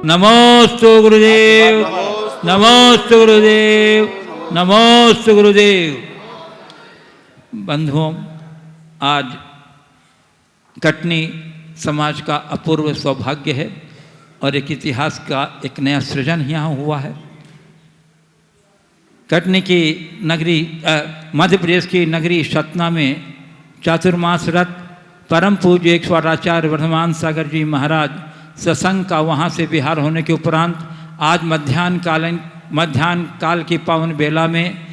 नमोस्तु गुरुदेव, नमोस्तु गुरुदेव, नमोस्तु गुरुदेव। बंधुओं, आज कटनी समाज का अपूर्व सौभाग्य है और एक इतिहास का एक नया सृजन यहाँ हुआ है। कटनी की नगरी मध्य प्रदेश की नगरी सतना में चातुर्मास व्रत परम पूज्य 108 आचार्य वर्धमान सागर जी महाराज सत्संग का वहाँ से विहार होने के उपरांत आज मध्याह्न काल की पावन बेला में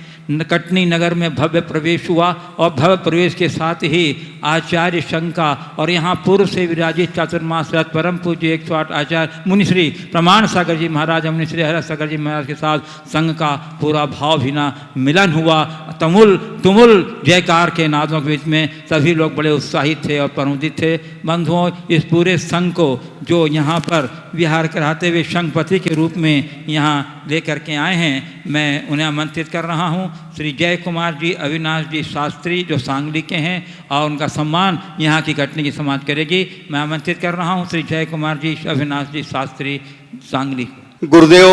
कटनी नगर में भव्य प्रवेश हुआ और भव्य प्रवेश के साथ ही आचार्य संघ का और यहाँ पूर्व से विराजित चातुर्मास रथ परम पूज्य 108 आचार्य मुनिश्री प्रमाण सागर जी महाराज मुनिश्री हर सागर जी महाराज के साथ संघ का पूरा भावहीना मिलन हुआ। तुमुल जयकार के नादों के बीच में सभी लोग बड़े उत्साहित थे और प्रमुदित थे। बंधुओं, इस पूरे संघ को जो यहाँ पर विहार कराते हुए संघपति के रूप में यहाँ लेकर के आए हैं, मैं उन्हें आमंत्रित कर रहा हूँ। श्री जय कुमार जी अविनाश जी शास्त्री जो सांगली के हैं और उनका सम्मान यहाँ की कटनी की समाज करेगी। मैं आमंत्रित कर रहा हूँ श्री जय कुमार जी अविनाश जी शास्त्री सांगली। गुरुदेव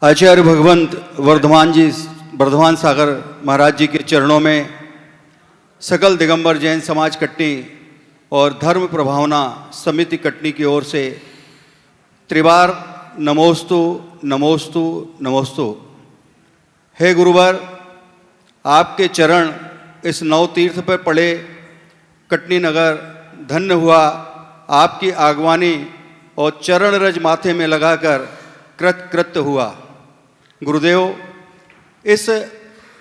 आचार्य भगवंत वर्धमान सागर महाराज जी के चरणों में सकल दिगंबर जैन समाज कटनी और धर्म प्रभावना समिति कटनी की ओर से त्रिवार नमोस्तु नमोस्तु नमोस्तु। हे गुरुवर, आपके चरण इस नवतीर्थ पर पड़े कटनी नगर धन्य हुआ। आपकी आगवानी और चरण रज माथे में लगाकर कृत्य हुआ। गुरुदेव, इस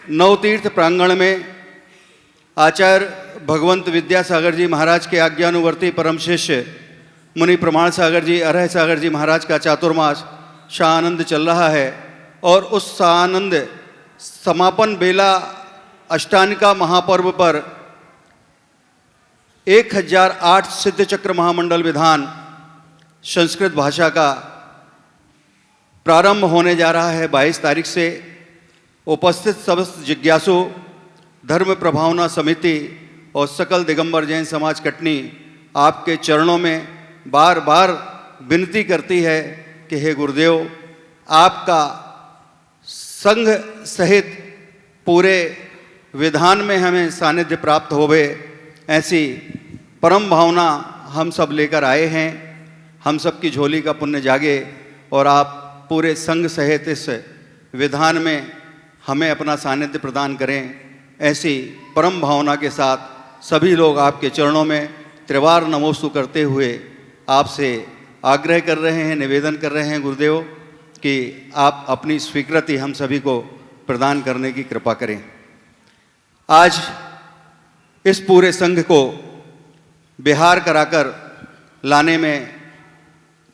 नवतीर्थ प्रांगण में आचार्य भगवंत विद्यासागर जी महाराज के आज्ञानुवर्ती परम शिष्य मुनि प्रमाण सागर जी अरह सागर जी महाराज का चातुर्मास शाहानंद चल रहा है और उस शाहानंद समापन बेला अष्टानिका महापर्व पर 1008 सिद्ध चक्र महामंडल विधान संस्कृत भाषा का प्रारंभ होने जा रहा है 22 तारीख से। उपस्थित समस्त जिज्ञासु धर्म प्रभावना समिति और सकल दिगंबर जैन समाज कटनी आपके चरणों में बार बार विनती करती है कि हे गुरुदेव, आपका संघ सहित पूरे विधान में हमें सानिध्य प्राप्त होवे, ऐसी परम भावना हम सब लेकर आए हैं। हम सब की झोली का पुण्य जागे और आप पूरे संघ सहित इस विधान में हमें अपना सानिध्य प्रदान करें। ऐसी परम भावना के साथ सभी लोग आपके चरणों में त्रिवार नमोस्तु करते हुए आपसे आग्रह कर रहे हैं, निवेदन कर रहे हैं गुरुदेव कि आप अपनी स्वीकृति हम सभी को प्रदान करने की कृपा करें। आज इस पूरे संघ को बिहार कराकर लाने में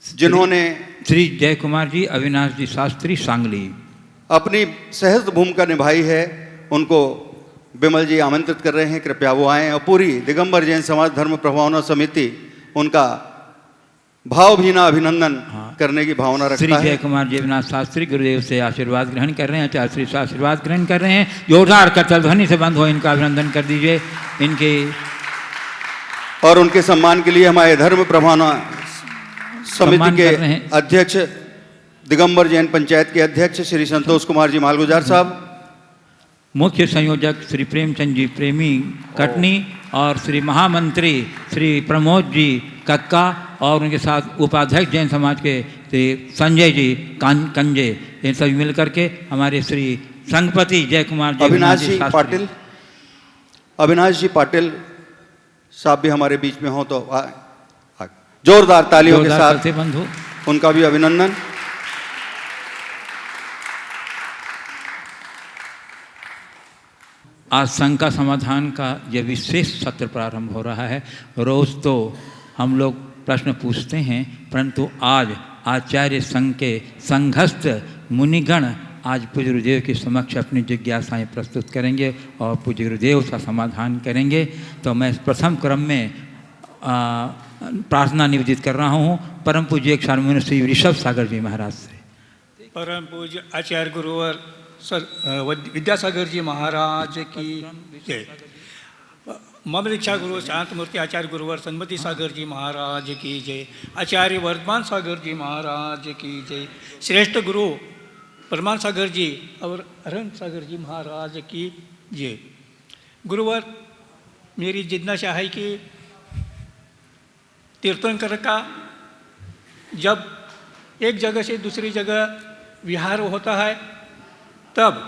जिन्होंने श्री जय कुमार जी अविनाश जी शास्त्री सांगली अपनी सहस्त्र भूमिका निभाई है, उनको विमल जी आमंत्रित कर रहे हैं, कृपया वो आएँ। और पूरी दिगंबर जैन समाज धर्म प्रभावना समिति उनका भावभीना अभिनंदन करने की भावना रखता है। श्री जय कुमार जी अविनाश शास्त्री गुरुदेव से आशीर्वाद ग्रहण कर रहे हैं, आचार्य श्री से आशीर्वाद ग्रहण कर रहे हैं। जोरदार करतल ध्वनि से बंद हो इनका अभिनंदन कर दीजिए। इनके और उनके सम्मान के लिए हमारे धर्म प्रभावना समिति के अध्यक्ष दिगंबर जैन पंचायत के अध्यक्ष श्री संतोष कुमार जी मालगुजार साहब, मुख्य संयोजक श्री प्रेमचंद जी प्रेमी कटनी और श्री महामंत्री श्री प्रमोद जी कक्का और उनके साथ उपाध्यक्ष जैन समाज के श्री संजय जी कंजे, इन सभी मिलकर के हमारे श्री संघपति जय कुमार जी अविनाश जी पाटिल साहब भी हमारे बीच में हो तो जोरदार तालियों के साथ बंधु उनका भी अभिनंदन। आज संघ का समाधान का यह विशेष सत्र प्रारंभ हो रहा है। रोज तो हम लोग प्रश्न पूछते हैं, परंतु आज आचार्य संघ के संघस्थ मुनिगण आज पूज्य गुरुदेव के समक्ष अपनी जिज्ञासाएं प्रस्तुत करेंगे और पूज्य गुरुदेव उसका समाधान करेंगे। तो मैं प्रथम क्रम में प्रार्थना निवेदित कर रहा हूँ परम पूज्य एक शार्मुनि श्री ऋषभ सागर जी महाराज से। परम पूज्य आचार्य गुरुवर विद्यासागर जी महाराज की जय। मम दीक्षा गुरु शांतमूर्ति आचार्य गुरुवर सन्मति सागर जी महाराज की जय। आचार्य वर्धमान सागर जी महाराज की जय। श्रेष्ठ गुरु परमान सागर जी और अरहंत सागर जी महाराज की जय। गुरुवर, मेरी जिज्ञासा है कि तीर्थंकर का जब एक जगह से दूसरी जगह विहार होता है तब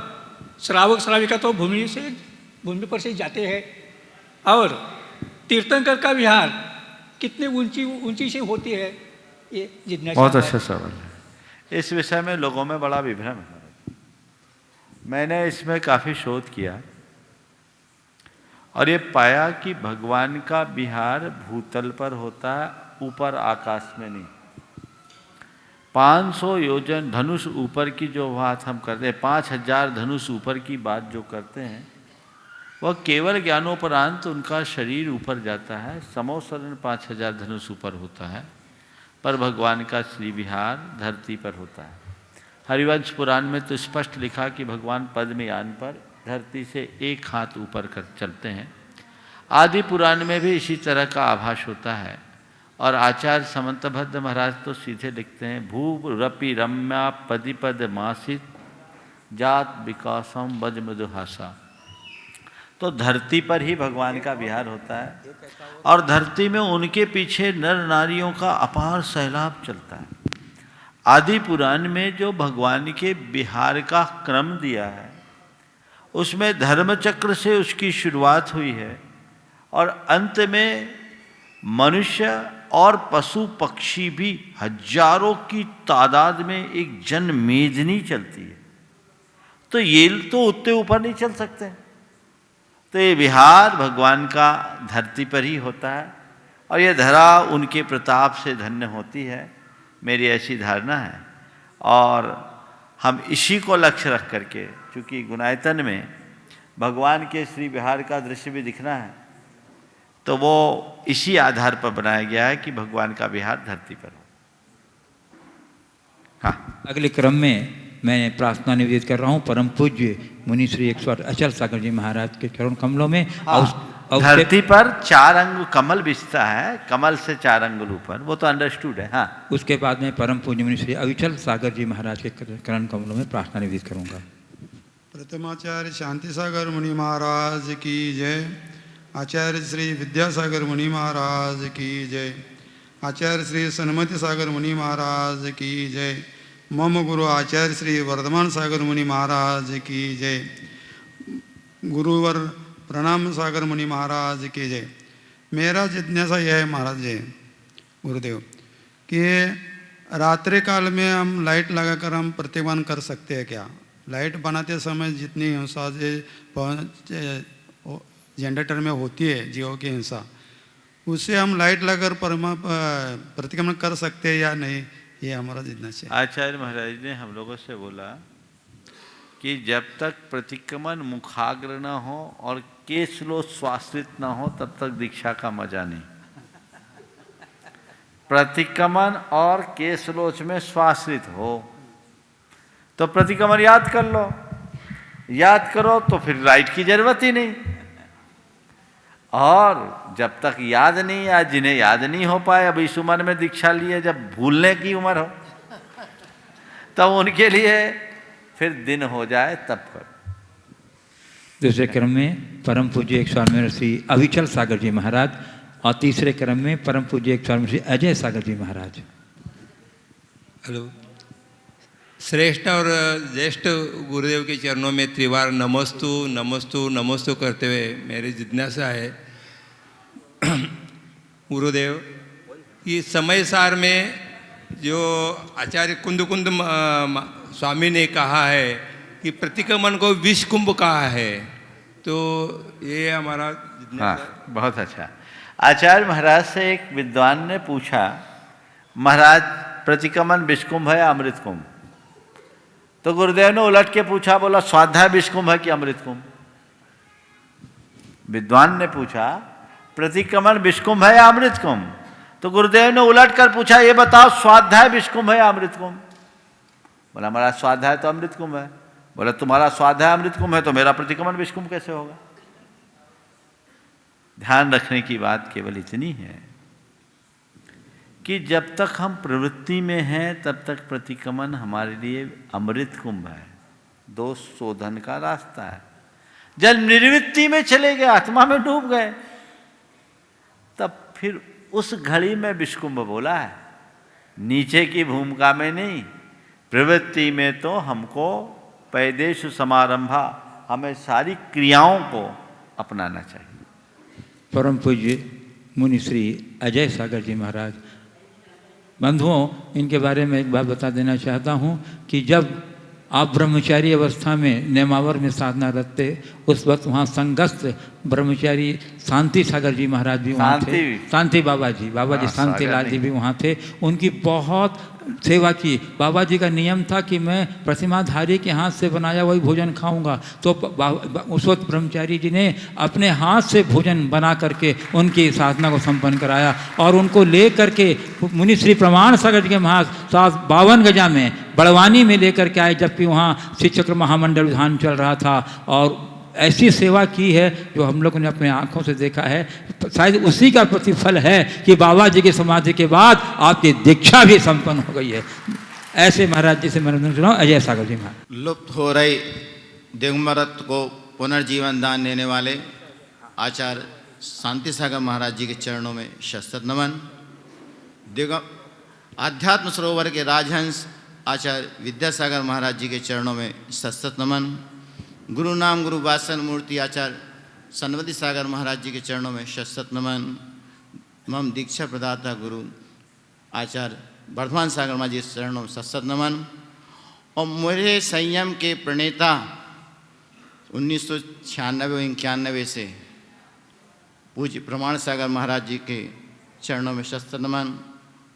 श्रावक श्राविका तो भूमि पर से जाते हैं, और तीर्थंकर का विहार कितने ऊंची से होती है, ये जिज्ञासा। बहुत अच्छा सवाल है। इस विषय में लोगों में बड़ा विभ्रम है। मैंने इसमें काफ़ी शोध किया और ये पाया कि भगवान का विहार भूतल पर होता है, ऊपर आकाश में नहीं। 500 योजन धनुष ऊपर की जो बात हम करते हैं, 5000 धनुष ऊपर की बात जो करते हैं, वह केवल ज्ञानोपरांत उनका शरीर ऊपर जाता है। समोसरण 5000 धनुष ऊपर होता है, पर भगवान का श्री विहार धरती पर होता है। हरिवंश पुराण में तो स्पष्ट लिखा कि भगवान पद्मयान पर धरती से एक हाथ ऊपर कर चलते हैं। आदि पुराण में भी इसी तरह का आभास होता है। और आचार्य समंतभद्र महाराज तो सीधे लिखते हैं, भू रपि रम्या पदिपद मासित जात विकासम बज मृदुहासा। तो धरती पर ही भगवान का विहार होता है और धरती में उनके पीछे नर नारियों का अपार सैलाब चलता है। आदि पुराण में जो भगवान के विहार का क्रम दिया है, उसमें धर्मचक्र से उसकी शुरुआत हुई है और अंत में मनुष्य और पशु पक्षी भी हजारों की तादाद में एक जनमेजनी चलती है। तो ये तो उतने ऊपर नहीं चल सकते। तो ये विहार भगवान का धरती पर ही होता है और ये धरा उनके प्रताप से धन्य होती है, मेरी ऐसी धारणा है। और हम इसी को लक्ष्य रख करके, चूँकि गुणायतन में भगवान के श्री विहार का दृश्य भी दिखना है, तो वो इसी आधार पर बनाया गया है कि भगवान का विहार धरती पर हो। हाँ, अगले क्रम में मैं प्रार्थना निवेदित कर रहा हूँ परम पूज्य मुनि श्री 108 अचल सागर जी महाराज के चरण कमलों में। धरती पर 4 अंग कमल बिछता है, कमल से 4 अंगुल ऊपर, वो तो अंडरस्टूड है। हाँ, उसके बाद में परम पूज्य मुनि श्री अविचल सागर जी महाराज के चरण कमलों में प्रार्थना निवेदित करूँगा। प्रथमाचार्य शांति सागर मुनि महाराज की जय। आचार्य श्री विद्यासागर मुनि महाराज की जय। आचार्य श्री सन्मति सागर मुनि महाराज की जय। मम गुरु आचार्य श्री वर्धमान सागर मुनि महाराज की जय। गुरुवर प्रणाम सागर मुनि महाराज की जय। मेरा जिज्ञासा यह है महाराज जी, गुरुदेव, कि रात्रि काल में हम लाइट लगाकर हम प्रतिमान कर सकते हैं क्या? लाइट बनाते समय जितनी हिंसा जनरेटर में होती है, जीवों की हिंसा, उससे हम लाइट लगाकर प्रतिक्रमण कर सकते हैं या नहीं, ये हमारा जिज्ञासा है। आचार्य महाराज ने हम लोगों से बोला कि जब तक प्रतिक्रमण मुखाग्र न हो और केशलो स्वाश्रित न हो, तब तक दीक्षा का मजा नहीं। प्रतिक्रमण और केशलोच में स्वाश्रित हो तो प्रतिक्रमण याद कर लो, याद करो तो फिर लाइट की जरूरत ही नहीं। और जब तक याद नहीं, या जिन्हें याद नहीं हो पाए, अब इस उम्र में दीक्षा लिए, जब भूलने की उम्र हो, तब उनके लिए फिर दिन हो जाए तब कर। दूसरे क्रम में परम पूज्य 100 श्री अविचल सागर जी महाराज और तीसरे क्रम में परम पूज्य 100 श्री अजय सागर जी महाराज। हेलो। श्रेष्ठ और ज्येष्ठ गुरुदेव के चरणों में त्रिवार नमस्तु नमस्तु नमस्तु करते हुए मेरी जिज्ञासा है, गुरुदेव, कि समय सार में जो आचार्य कुंद स्वामी ने कहा है कि प्रतिक्रमण को विष कुंभ कहा है, तो ये हमारा जिज्ञासा। हाँ, बहुत अच्छा। आचार्य महाराज से एक विद्वान ने पूछा, महाराज प्रतिक्रमण विष कुंभ है या अमृत कुंभ? तो गुरुदेव ने उलट के पूछा, बोला स्वाध्याय विष कुंभ है कि अमृत कुंभ? विद्वान ने पूछा प्रतिक्रमण विष कुंभ है या अमृत कुंभ? तो गुरुदेव ने उलट कर पूछा, ये बताओ स्वाध्याय विष कुंभ है या अमृत कुंभ? बोला हमारा स्वाध्याय तो अमृत कुंभ है। बोला तुम्हारा स्वाध्याय अमृत कुंभ है तो मेरा प्रतिक्रमण विष कुंभ कैसे होगा? ध्यान रखने की बात केवल इतनी है कि जब तक हम प्रवृत्ति में हैं तब तक प्रतिक्रमण हमारे लिए अमृत कुंभ है, दोष शोधन का रास्ता है। जब निर्वृत्ति में चले गए, आत्मा में डूब गए, तब फिर उस घड़ी में विषकुंभ बोला है, नीचे की भूमिका में नहीं। प्रवृत्ति में तो हमको पैदेश समारंभा, हमें सारी क्रियाओं को अपनाना चाहिए। परम पूज्य मुनि श्री अजय सागर जी महाराज, बंधुओं, इनके बारे में एक बात बता देना चाहता हूँ कि जब आप ब्रह्मचारी अवस्था में नेमावर में साधना रखते, उस वक्त वहाँ संगस्थ ब्रह्मचारी शांति सागर जी महाराज भी वहाँ थे, शांति बाबा जी शांति लाल जी भी वहाँ थे। उनकी बहुत सेवा की। बाबा जी का नियम था कि मैं प्रतिमाधारी के हाथ से बनाया वही भोजन खाऊंगा, तो उस वक्त ब्रह्मचारी जी ने अपने हाथ से भोजन बना करके उनकी साधना को संपन्न कराया और उनको ले करके मुनि श्री प्रमाण सागर जी के महाराज 52 गजा में बड़वानी में लेकर के आए, जबकि वहाँ श्री चक्र महामंडल विधान चल रहा था। और ऐसी सेवा की है जो हम लोगों ने अपने आंखों से देखा है। शायद उसी का प्रतिफल है कि बाबा जी की समाधि के बाद आपकी दीक्षा भी संपन्न हो गई है। ऐसे महाराज जी से मैं सुना अजय सागर जी महाराज। लुप्त हो रही दिगंबरत्व को पुनर्जीवन दान देने वाले आचार्य शांति सागर महाराज जी के चरणों में शस्त्र नमन। आध्यात्म सरोवर के राजहंस आचार्य विद्यासागर महाराज जी के चरणों में शस्त्र नमन। गुरु नाम गुरु वासन मूर्ति आचार्य सनवती सागर महाराज जी के चरणों में शस्त्र नमन। मम दीक्षा प्रदाता गुरु आचार्य वर्धमान सागर महाराज जी के चरणों में शस्त्र नमन। और मेरे संयम के प्रणेता 1996-91 से पूज्य प्रमाण सागर महाराज जी के चरणों में शस्त्र नमन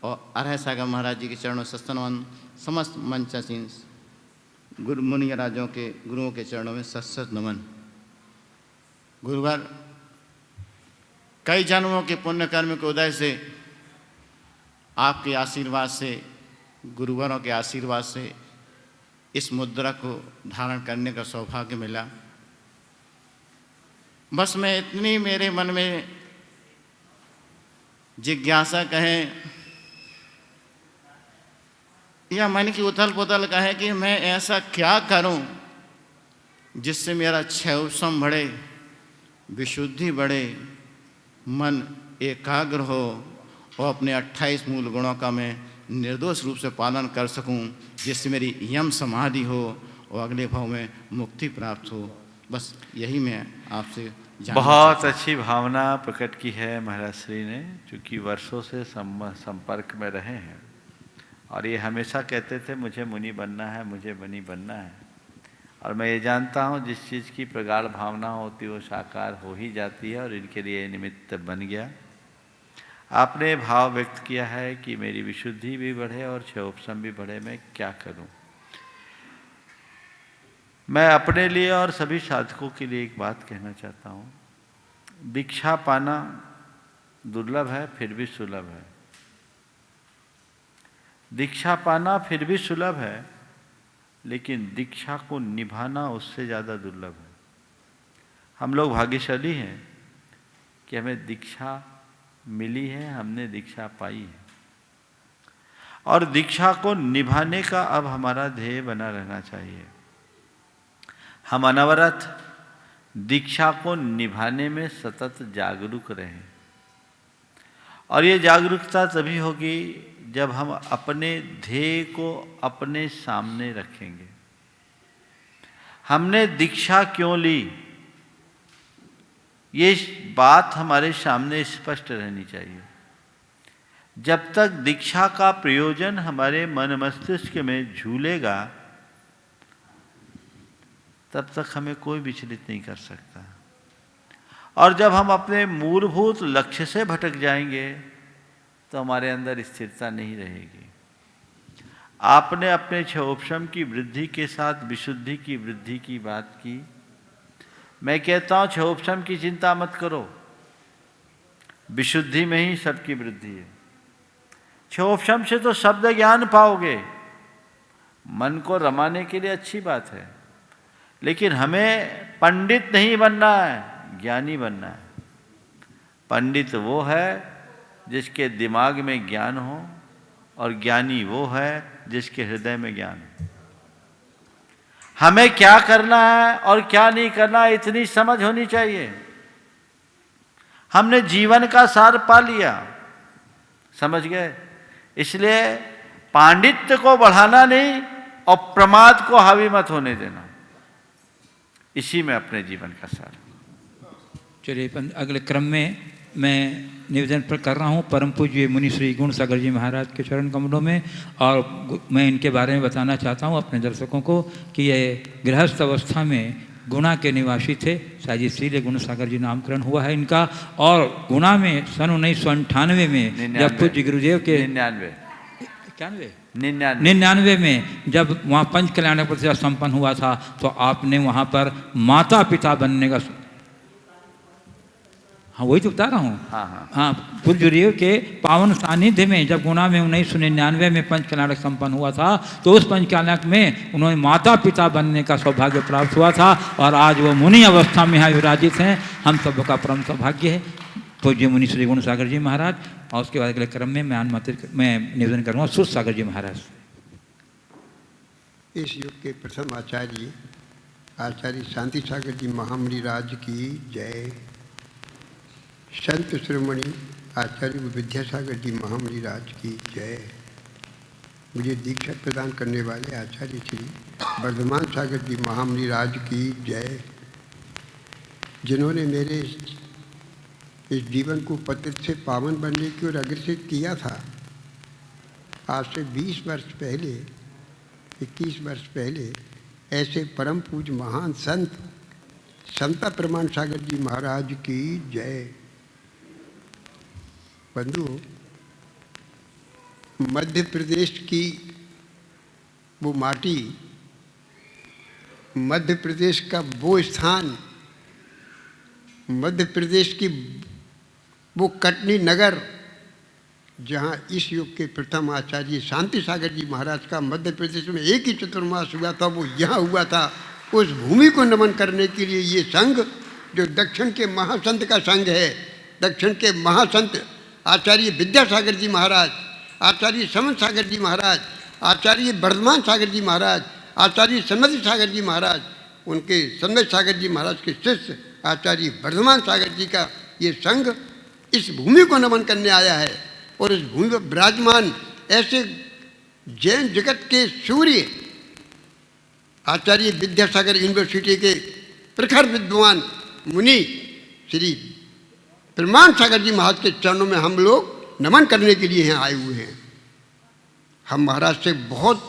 और अरह सागर महाराज जी के चरणों में शस्त्र नमन। समस्त मंचासीन गुरु मुनि राजों के गुरुओं के चरणों में शस्त्र नमन। गुरुवर, कई जन्मों के पुण्य कर्म के उदय से, आपके आशीर्वाद से, गुरुवरों के आशीर्वाद से इस मुद्रा को धारण करने का सौभाग्य मिला। बस मैं इतनी मेरे मन में जिज्ञासा कहें या मन की उथल पुथल कहे कि मैं ऐसा क्या करूं जिससे मेरा क्षयोपशम बढ़े, विशुद्धि बढ़े, मन एकाग्र हो और अपने 28 मूल गुणों का मैं निर्दोष रूप से पालन कर सकूं, जिससे मेरी यम समाधि हो और अगले भाव में मुक्ति प्राप्त हो। बस यही मैं आपसे बहुत अच्छी भावना प्रकट की है महाराज श्री ने, चूँकि वर्षों से संपर्क में रहे हैं और ये हमेशा कहते थे मुझे मुनि बनना है, मुझे मुनि बनना है। और मैं ये जानता हूँ जिस चीज़ की प्रगाढ़ भावना होती है वो साकार हो ही जाती है और इनके लिए निमित्त बन गया। आपने भाव व्यक्त किया है कि मेरी विशुद्धि भी बढ़े और क्षयोपशम भी बढ़े, मैं क्या करूँ। मैं अपने लिए और सभी साधकों के लिए एक बात कहना चाहता हूँ। दीक्षा पाना दुर्लभ है फिर भी सुलभ है। दीक्षा पाना फिर भी सुलभ है, लेकिन दीक्षा को निभाना उससे ज़्यादा दुर्लभ है। हम लोग भाग्यशाली हैं कि हमें दीक्षा मिली है, हमने दीक्षा पाई है और दीक्षा को निभाने का अब हमारा ध्येय बना रहना चाहिए। हम अनवरत दीक्षा को निभाने में सतत जागरूक रहें और ये जागरूकता तभी होगी जब हम अपने ध्येय को अपने सामने रखेंगे। हमने दीक्षा क्यों ली, ये बात हमारे सामने स्पष्ट रहनी चाहिए। जब तक दीक्षा का प्रयोजन हमारे मन मस्तिष्क में झूलेगा तब तक हमें कोई विचलित नहीं कर सकता। और जब हम अपने मूलभूत लक्ष्य से भटक जाएंगे तो हमारे अंदर स्थिरता नहीं रहेगी। आपने अपने क्षयोपशम की वृद्धि के साथ विशुद्धि की वृद्धि की बात की। मैं कहता हूँ क्षयोपशम की चिंता मत करो, विशुद्धि में ही सबकी वृद्धि है। क्षयोपशम से तो शब्द ज्ञान पाओगे, मन को रमाने के लिए अच्छी बात है, लेकिन हमें पंडित नहीं बनना है, ज्ञानी बनना है। पंडित वो है जिसके दिमाग में ज्ञान हो, और ज्ञानी वो है जिसके हृदय में ज्ञान हो। हमें क्या करना है और क्या नहीं करना है, इतनी समझ होनी चाहिए। हमने जीवन का सार पा लिया, समझ गए। इसलिए पांडित्य को बढ़ाना नहीं और प्रमाद को हावी मत होने देना, इसी में अपने जीवन का सार। चलिए अगले क्रम में मैं निवेदन पर कर रहा हूँ परम पूज्य मुनि श्री गुण सागर जी महाराज के चरण कमलों में, और मैं इनके बारे में बताना चाहता हूँ अपने दर्शकों को कि ये गृहस्थ अवस्था में गुणा के निवासी थे। शायद इसीलिए गुण सागर जी नामकरण हुआ है इनका। और गुणा में सन 1998 में जब पूज्य गुरुदेव के 99 में जब वहाँ पंच कल्याण प्रतिष्ठा संपन्न हुआ था, तो आपने वहाँ पर माता पिता बनने का, हाँ वही तो बता रहा हूँ, हाँ पूज्य गुरुदेव के पावन सानिध्य में जब गुणा में 1999 में पंच कल्याणक संपन्न हुआ था, तो उस पंच कल्याणक में उन्होंने माता पिता बनने का सौभाग्य प्राप्त हुआ था, और आज वो मुनि अवस्था में यहाँ विराजित हैं। हम सब का परम सौभाग्य है। पूज्य मुनि श्री गुण सागर जी महाराज, और उसके बाद अगले क्रम में मैं निवेदन करूँगा सुध सागर जी महाराज। इस युग के प्रथम आचार्य आचार्य शांति सागर जी महामुनि राज की जय। संत शिरोमणि आचार्य विद्यासागर जी महामुनि राज की जय। मुझे दीक्षा प्रदान करने वाले आचार्य श्री वर्धमान सागर जी महामुनि राज की जय, जिन्होंने मेरे इस जीवन को पतित से पावन बनने की ओर अग्रसर किया था। आज से 20 वर्ष पहले, 21 वर्ष पहले ऐसे परम पूज्य महान संत संता प्रमाण सागर जी महाराज की जय। बंधु, मध्य प्रदेश की वो माटी, मध्य प्रदेश का वो स्थान, मध्य प्रदेश की वो कटनी नगर, जहाँ इस युग के प्रथम आचार्य शांति सागर जी महाराज का मध्य प्रदेश में एक ही चतुर्मास हुआ था, वो यहाँ हुआ था। उस भूमि को नमन करने के लिए ये संघ, जो दक्षिण के महासंत का संघ है, दक्षिण के महासंत आचार्य विद्यासागर जी महाराज, आचार्य समन सागर जी महाराज, आचार्य वर्धमान सागर जी महाराज, आचार्य सन्मति सागर जी महाराज, उनके सन्मति सागर जी महाराज के शिष्य आचार्य वर्धमान सागर जी का ये संघ इस भूमि को नमन करने आया है। और इस भूमि पर विराजमान ऐसे जैन जगत के सूर्य आचार्य विद्यासागर यूनिवर्सिटी के प्रखर विद्वान मुनि श्री प्रमाण सागर जी महाराज के चरणों में हम लोग नमन करने के लिए यहाँ आए हुए हैं। हम महाराज से बहुत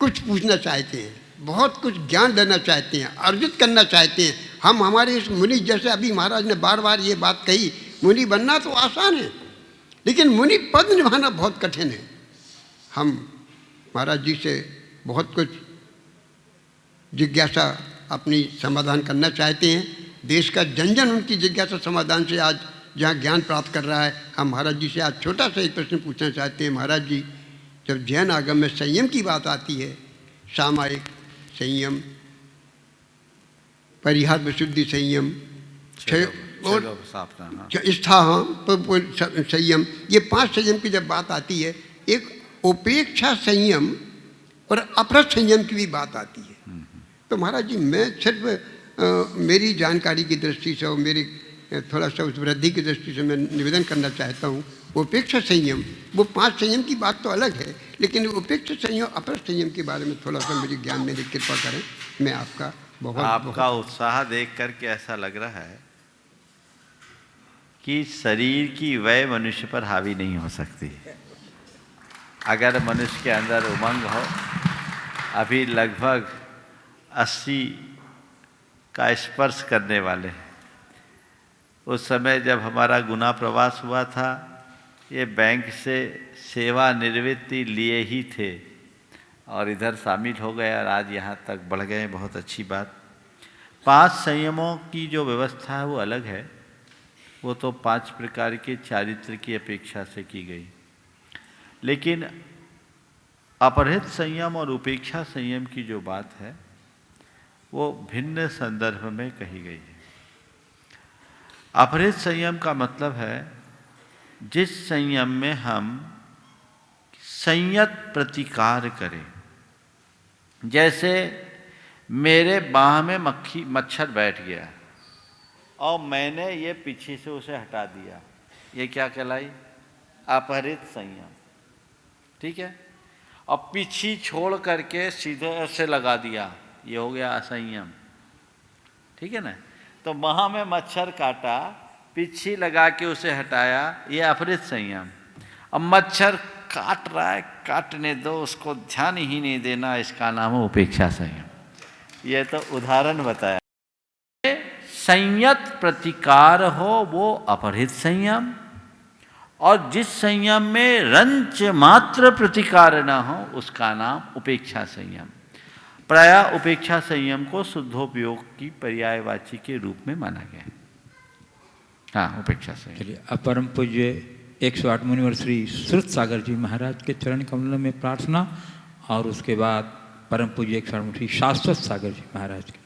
कुछ पूछना चाहते हैं, बहुत कुछ ज्ञान लेना चाहते हैं, अर्जित करना चाहते हैं। हम हमारे इस मुनि, जैसे अभी महाराज ने बार बार ये बात कही, मुनि बनना तो आसान है, लेकिन मुनि पद निभाना बहुत कठिन है। हम महाराज जी से बहुत कुछ जिज्ञासा अपनी समाधान करना चाहते हैं। देश का जन जन उनकी जिज्ञासा समाधान से आज जहाँ ज्ञान प्राप्त कर रहा है। हम महाराज जी से आज छोटा सा एक प्रश्न पूछना चाहते हैं। महाराज जी, जब जैन आगम में संयम की बात आती है, सामायिक संयम, परिहार विशुद्धि संयम और स्था संयम, ये 5 संयम की जब बात आती है, एक उपेक्षा संयम और अपरस संयम की भी बात आती है। तो महाराज जी, मैं सिर्फ मेरी जानकारी की दृष्टि से और मेरी थोड़ा सा उस वृद्धि की दृष्टि से मैं निवेदन करना चाहता हूँ। उपेक्षा संयम, वो 5 संयम की बात तो अलग है, लेकिन उपेक्षा संयम अपर संयम के बारे में थोड़ा सा मुझे ज्ञान मेरी कृपा करें। मैं आपका आपका उत्साह देख करके ऐसा लग रहा है कि शरीर की वय मनुष्य पर हावी नहीं हो सकती। अगर मनुष्य के अंदर उमंग हो, अभी लगभग 80 का स्पर्श करने वाले हैं। उस समय जब हमारा गुना प्रवास हुआ था, ये बैंक से सेवानिवृत्ति लिए ही थे और इधर शामिल हो गए और आज यहाँ तक बढ़ गए। बहुत अच्छी बात। 5 संयमों की जो व्यवस्था है वो अलग है, वो तो 5 प्रकार के चारित्र की अपेक्षा से की गई। लेकिन अपहृत संयम और उपेक्षा संयम की जो बात है वो भिन्न संदर्भ में कही गई है। अपहृत संयम का मतलब है जिस संयम में हम संयत प्रतिकार करें। जैसे मेरे बाह में मच्छर बैठ गया और मैंने ये पीछे से उसे हटा दिया, ये क्या कहलाई? अपहृत संयम। ठीक है। और पीछे छोड़ करके सीधे ऐसे लगा दिया, ये हो गया असंयम। ठीक है ना। तो वहाँ में मच्छर काटा, पीछे लगा के उसे हटाया, ये अपहृत संयम। अब मच्छर काट रहा है, काटने दो, उसको ध्यान ही नहीं देना, इसका नाम है उपेक्षा संयम। ये तो उदाहरण बताया। संयत प्रतिकार हो वो अपहृत संयम, और जिस संयम में रंच मात्र प्रतिकार न हो उसका नाम उपेक्षा संयम। प्रायः उपेक्षा संयम को शुद्धोपयोग की पर्यायवाची के रूप में माना गया है। हाँ, उपेक्षा संयम। चलिए, अब परम पूज्य 108 मुनिवर श्री श्रुत सागर जी महाराज के चरण कमलों में प्रार्थना, और उसके बाद परम पूज्य 108 श्री शाश्वत सागर जी महाराज के।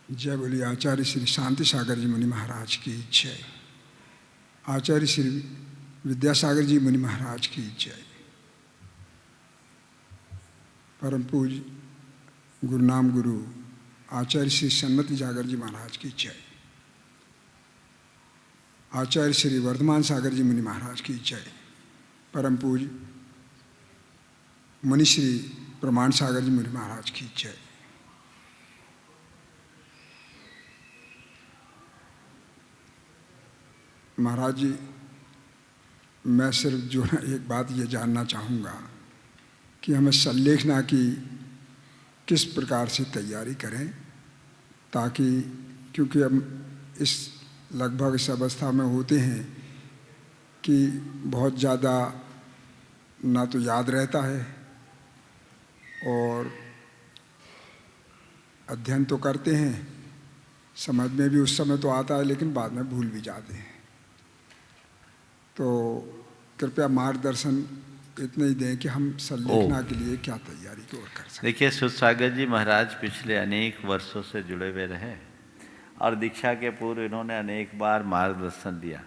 जय बोलिए आचार्य श्री शांति सागर जी मुनि महाराज की जय। आचार्य श्री विद्यासागर जी मुनि महाराज की जय। परम पूज्य गुरुनाम गुरु आचार्य श्री सन्मति सागर जी महाराज की जय। आचार्य श्री वर्धमान सागर जी मुनि महाराज की जय। परम पूज्य मुनिश्री प्रमाण सागर जी मुनि महाराज की जय। महाराज जी, मैं सिर्फ जो है एक बात ये जानना चाहूँगा कि हमें संलेखना की किस प्रकार से तैयारी करें, ताकि क्योंकि हम इस लगभग इस अवस्था में होते हैं कि बहुत ज़्यादा ना तो याद रहता है और अध्ययन तो करते हैं, समझ में भी उस समय तो आता है, लेकिन बाद में भूल भी जाते हैं। तो कृपया मार्गदर्शन इतने ही दें कि हम संलेखना के लिए क्या तैयारी की ओर कर सकें। देखिए, सुसागर जी महाराज पिछले अनेक वर्षों से जुड़े हुए रहे और दीक्षा के पूर्व इन्होंने अनेक बार मार्गदर्शन दिया।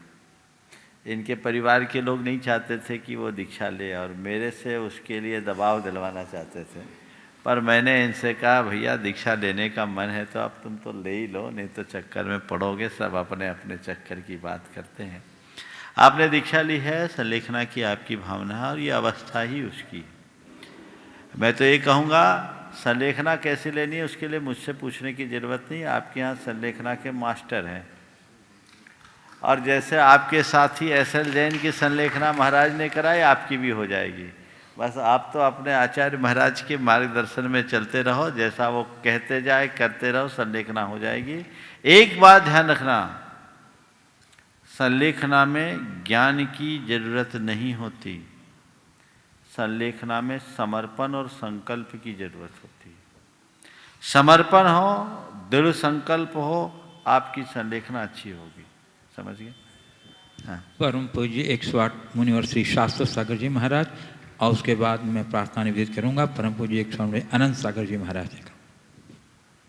इनके परिवार के लोग नहीं चाहते थे कि वो दीक्षा ले और मेरे से उसके लिए दबाव दिलवाना चाहते थे, पर मैंने इनसे कहा भैया दीक्षा लेने का मन है तो अब तुम तो ले ही लो, नहीं तो चक्कर में पड़ोगे। सब अपने अपने चक्कर की बात करते हैं। आपने दीक्षा ली है, संलेखना की आपकी भावना है और ये अवस्था ही उसकी है। मैं तो ये कहूँगा संलेखना कैसे लेनी है उसके लिए मुझसे पूछने की ज़रूरत नहीं। आपके यहाँ संलेखना के मास्टर हैं और जैसे आपके साथी SL जैन की संलेखना महाराज ने कराई, आपकी भी हो जाएगी। बस आप तो अपने आचार्य महाराज के मार्गदर्शन में चलते रहो, जैसा वो कहते जाए करते रहो, संलेखना हो जाएगी। एक बात ध्यान रखना, संलेखना में ज्ञान की जरूरत नहीं होती, संलेखना में समर्पण और संकल्प की जरूरत होती है। समर्पण हो, दृढ़ संकल्प हो, आपकी संलेखना अच्छी होगी। समझ गए? हाँ। परम पूज्य 108 मुनिवर श्री शाश्वत सागर जी महाराज, और उसके बाद मैं प्रार्थना निवेदित करूंगा परम पूज्य 108 अनंत सागर जी महाराज का।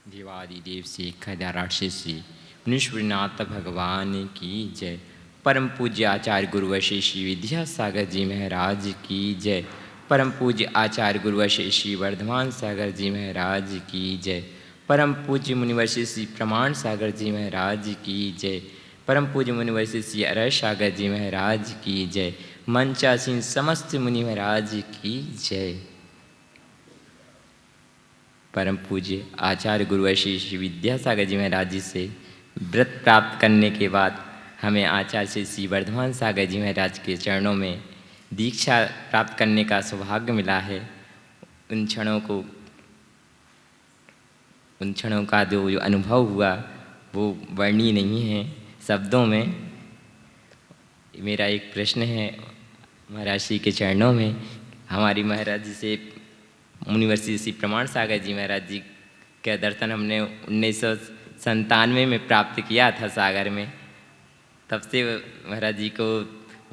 देवादि देव से खदाराक्षी श्री मुनीश्वरनाथ भगवान की जय। परम पूज्य आचार्य गुरु वशिष्ठ विद्यासागर जी महाराज की जय। परम पूज्य आचार्य गुरु वशिष्ठ वर्धमान सागर जी महाराज की जय। परम पूज्य मुनिवर्षि श्री प्रमाण सागर जी महाराज की जय। परम पूज्य मुनिवर्षि श्री अरय सागर जी महाराज की जय। मंचासीन समस्त मुनि महाराज की जय। परम पूज्य आचार्य गुरु वशिष्ठ विद्यासागर जी महाराज जी से व्रत प्राप्त करने के बाद हमें आचार्य श्री वर्धमान सागर जी महाराज के चरणों में दीक्षा प्राप्त करने का सौभाग्य मिला है। उन क्षणों का जो अनुभव हुआ वो वर्णनीय नहीं है शब्दों में। मेरा एक प्रश्न है महाराज श्री के चरणों में। हमारी महाराज जी से मुनिवर्षि श्री प्रमाण सागर जी महाराज जी का दर्शन हमने 1997 में प्राप्त किया था सागर में। तब से महाराज जी को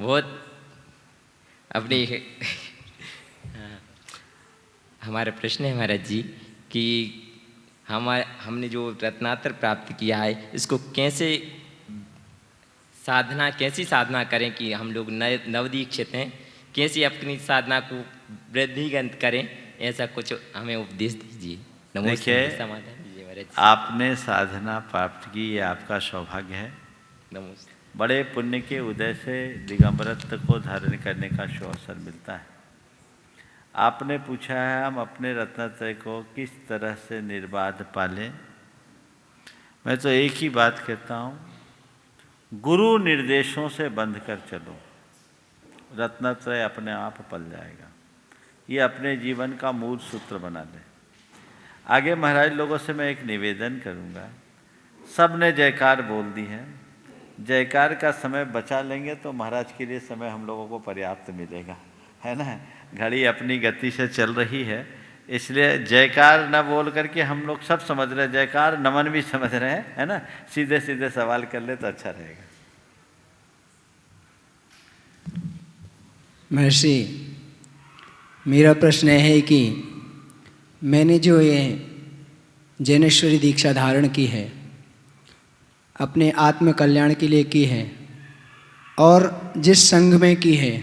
बहुत अपनी हमारा प्रश्न है महाराज जी कि हमने जो रत्नात्र प्राप्त किया है इसको कैसी साधना करें कि हम लोग नवदीक्षित हैं, कैसे अपनी साधना को वृद्धिगत करें, ऐसा कुछ हमें उपदेश दीजिए। देखिए, समाधान दीजिए महाराज। आपने साधना प्राप्त की, ये आपका सौभाग्य है। नमस्ते। बड़े पुण्य के उदय से दिगंबरत्व को धारण करने का अवसर मिलता है। आपने पूछा है हम अपने रत्नत्रय को किस तरह से निर्बाध पालें। मैं तो एक ही बात कहता हूँ, गुरु निर्देशों से बंध कर चलो, रत्नत्रय अपने आप पल जाएगा। ये अपने जीवन का मूल सूत्र बना लें। आगे महाराज लोगों से मैं एक निवेदन करूँगा। सब ने जयकार बोल दी है, जयकार का समय बचा लेंगे तो महाराज के लिए समय हम लोगों को पर्याप्त मिलेगा, है ना। घड़ी अपनी गति से चल रही है, इसलिए जयकार न बोल करके हम लोग सब समझ रहे हैं, जयकार नमन भी समझ रहे हैं, है ना। सीधे सीधे सवाल कर ले तो अच्छा रहेगा। महर्षि, मेरा प्रश्न है कि मैंने जो ये जैनेश्वरी दीक्षा धारण की है अपने आत्म कल्याण के लिए की है, और जिस संघ में की है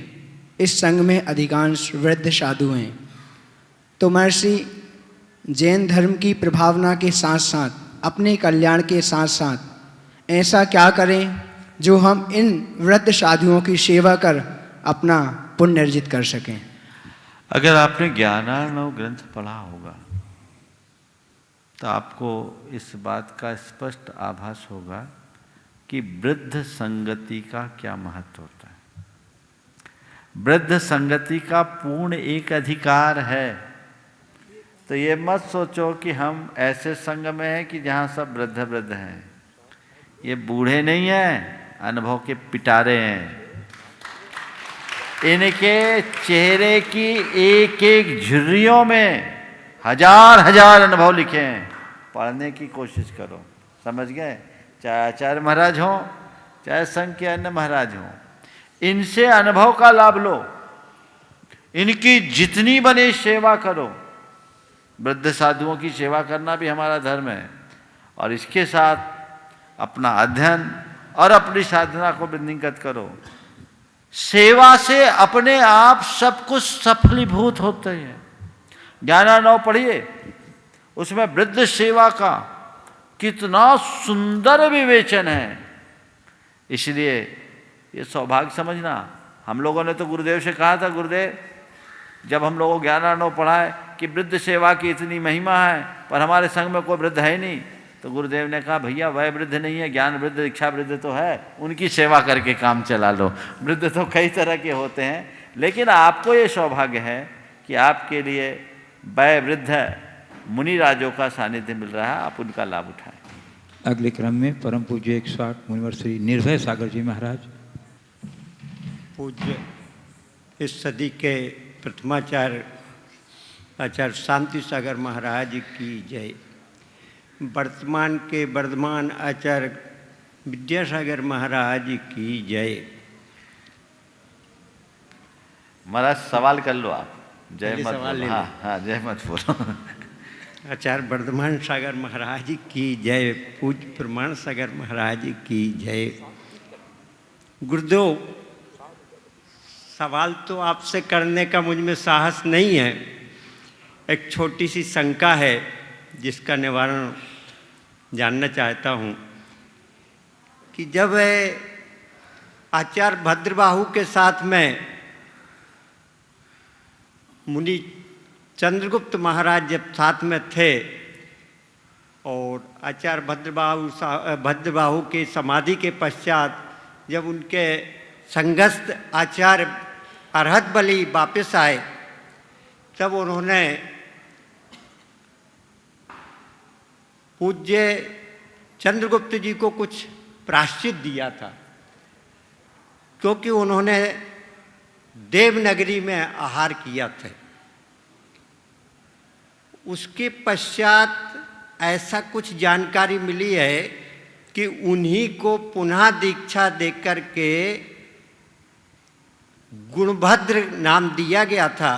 इस संघ में अधिकांश वृद्ध साधु हैं, तो महर्षि जैन धर्म की प्रभावना के साथ साथ अपने कल्याण के साथ साथ ऐसा क्या करें जो हम इन वृद्ध साधुओं की सेवा कर अपना पुण्य अर्जित कर सकें। अगर आपने ज्ञानार्णव ग्रंथ पढ़ा होगा तो आपको इस बात का स्पष्ट आभास होगा कि वृद्ध संगति का क्या महत्व होता है। वृद्ध संगति का पूर्ण एक अधिकार है। तो ये मत सोचो कि हम ऐसे संग में हैं कि जहाँ सब वृद्ध हैं। ये बूढ़े नहीं हैं, अनुभव के पिटारे हैं। इनके चेहरे की एक एक झुर्रियों में हजार हजार अनुभव लिखे हैं। पढ़ने की कोशिश करो, समझ गए। चाहे आचार्य महाराज हों, चाहे संघ के अन्य महाराज हों, इनसे अनुभव का लाभ लो, इनकी जितनी बने सेवा करो। वृद्ध साधुओं की सेवा करना भी हमारा धर्म है, और इसके साथ अपना अध्ययन और अपनी साधना को वृद्धिगत करो। सेवा से अपने आप सब कुछ सफलीभूत होते हैं। ज्ञानार्णव पढ़िए, उसमें वृद्ध सेवा का कितना सुंदर विवेचन है। इसलिए ये सौभाग्य समझना। हम लोगों ने तो गुरुदेव से कहा था, गुरुदेव जब हम लोगों को ज्ञानार्णव पढ़ाए कि वृद्ध सेवा की इतनी महिमा है, पर हमारे संग में कोई वृद्ध है नहीं, तो गुरुदेव ने कहा भैया वह वृद्ध नहीं है, ज्ञान वृद्ध दीक्षा वृद्ध तो है, उनकी सेवा करके काम चला लो। वृद्ध तो कई तरह के होते हैं, लेकिन आपको ये सौभाग्य है कि आपके लिए वह वृद्ध मुनि राजों का सानिध्य मिल रहा है, आप उनका लाभ उठाएं। अगले क्रम में परम पूज्य 160 मुनिवर श्री निर्भय सागर जी महाराज। पूज्य इस सदी के प्रथमाचार्य आचार्य शांति सागर महाराज की जय। वर्तमान के वर्धमान आचार्य विद्यासागर महाराज की जय। महाराज सवाल कर लो आप, जय मत सवाल बोलो। हाँ, जय मत बोलो। आचार्य वर्धमान सागर महाराज की जय। पूज्य प्रमाण सागर महाराज की जय। गुरुदेव, सवाल तो आपसे करने का मुझ में साहस नहीं है। एक छोटी सी शंका है जिसका निवारण जानना चाहता हूँ कि जब आचार्य भद्रबाहु के साथ में मुनि चंद्रगुप्त महाराज जब साथ में थे और आचार्य भद्रबाहु के समाधि के पश्चात जब उनके संगस्थ आचार्य अरहत बलि वापस आए, तब उन्होंने पूज्य चंद्रगुप्त जी को कुछ प्रायश्चित दिया था, क्योंकि उन्होंने देवनगरी में आहार किया था। उसके पश्चात ऐसा कुछ जानकारी मिली है कि उन्हीं को पुनः दीक्षा देकर के गुणभद्र नाम दिया गया था,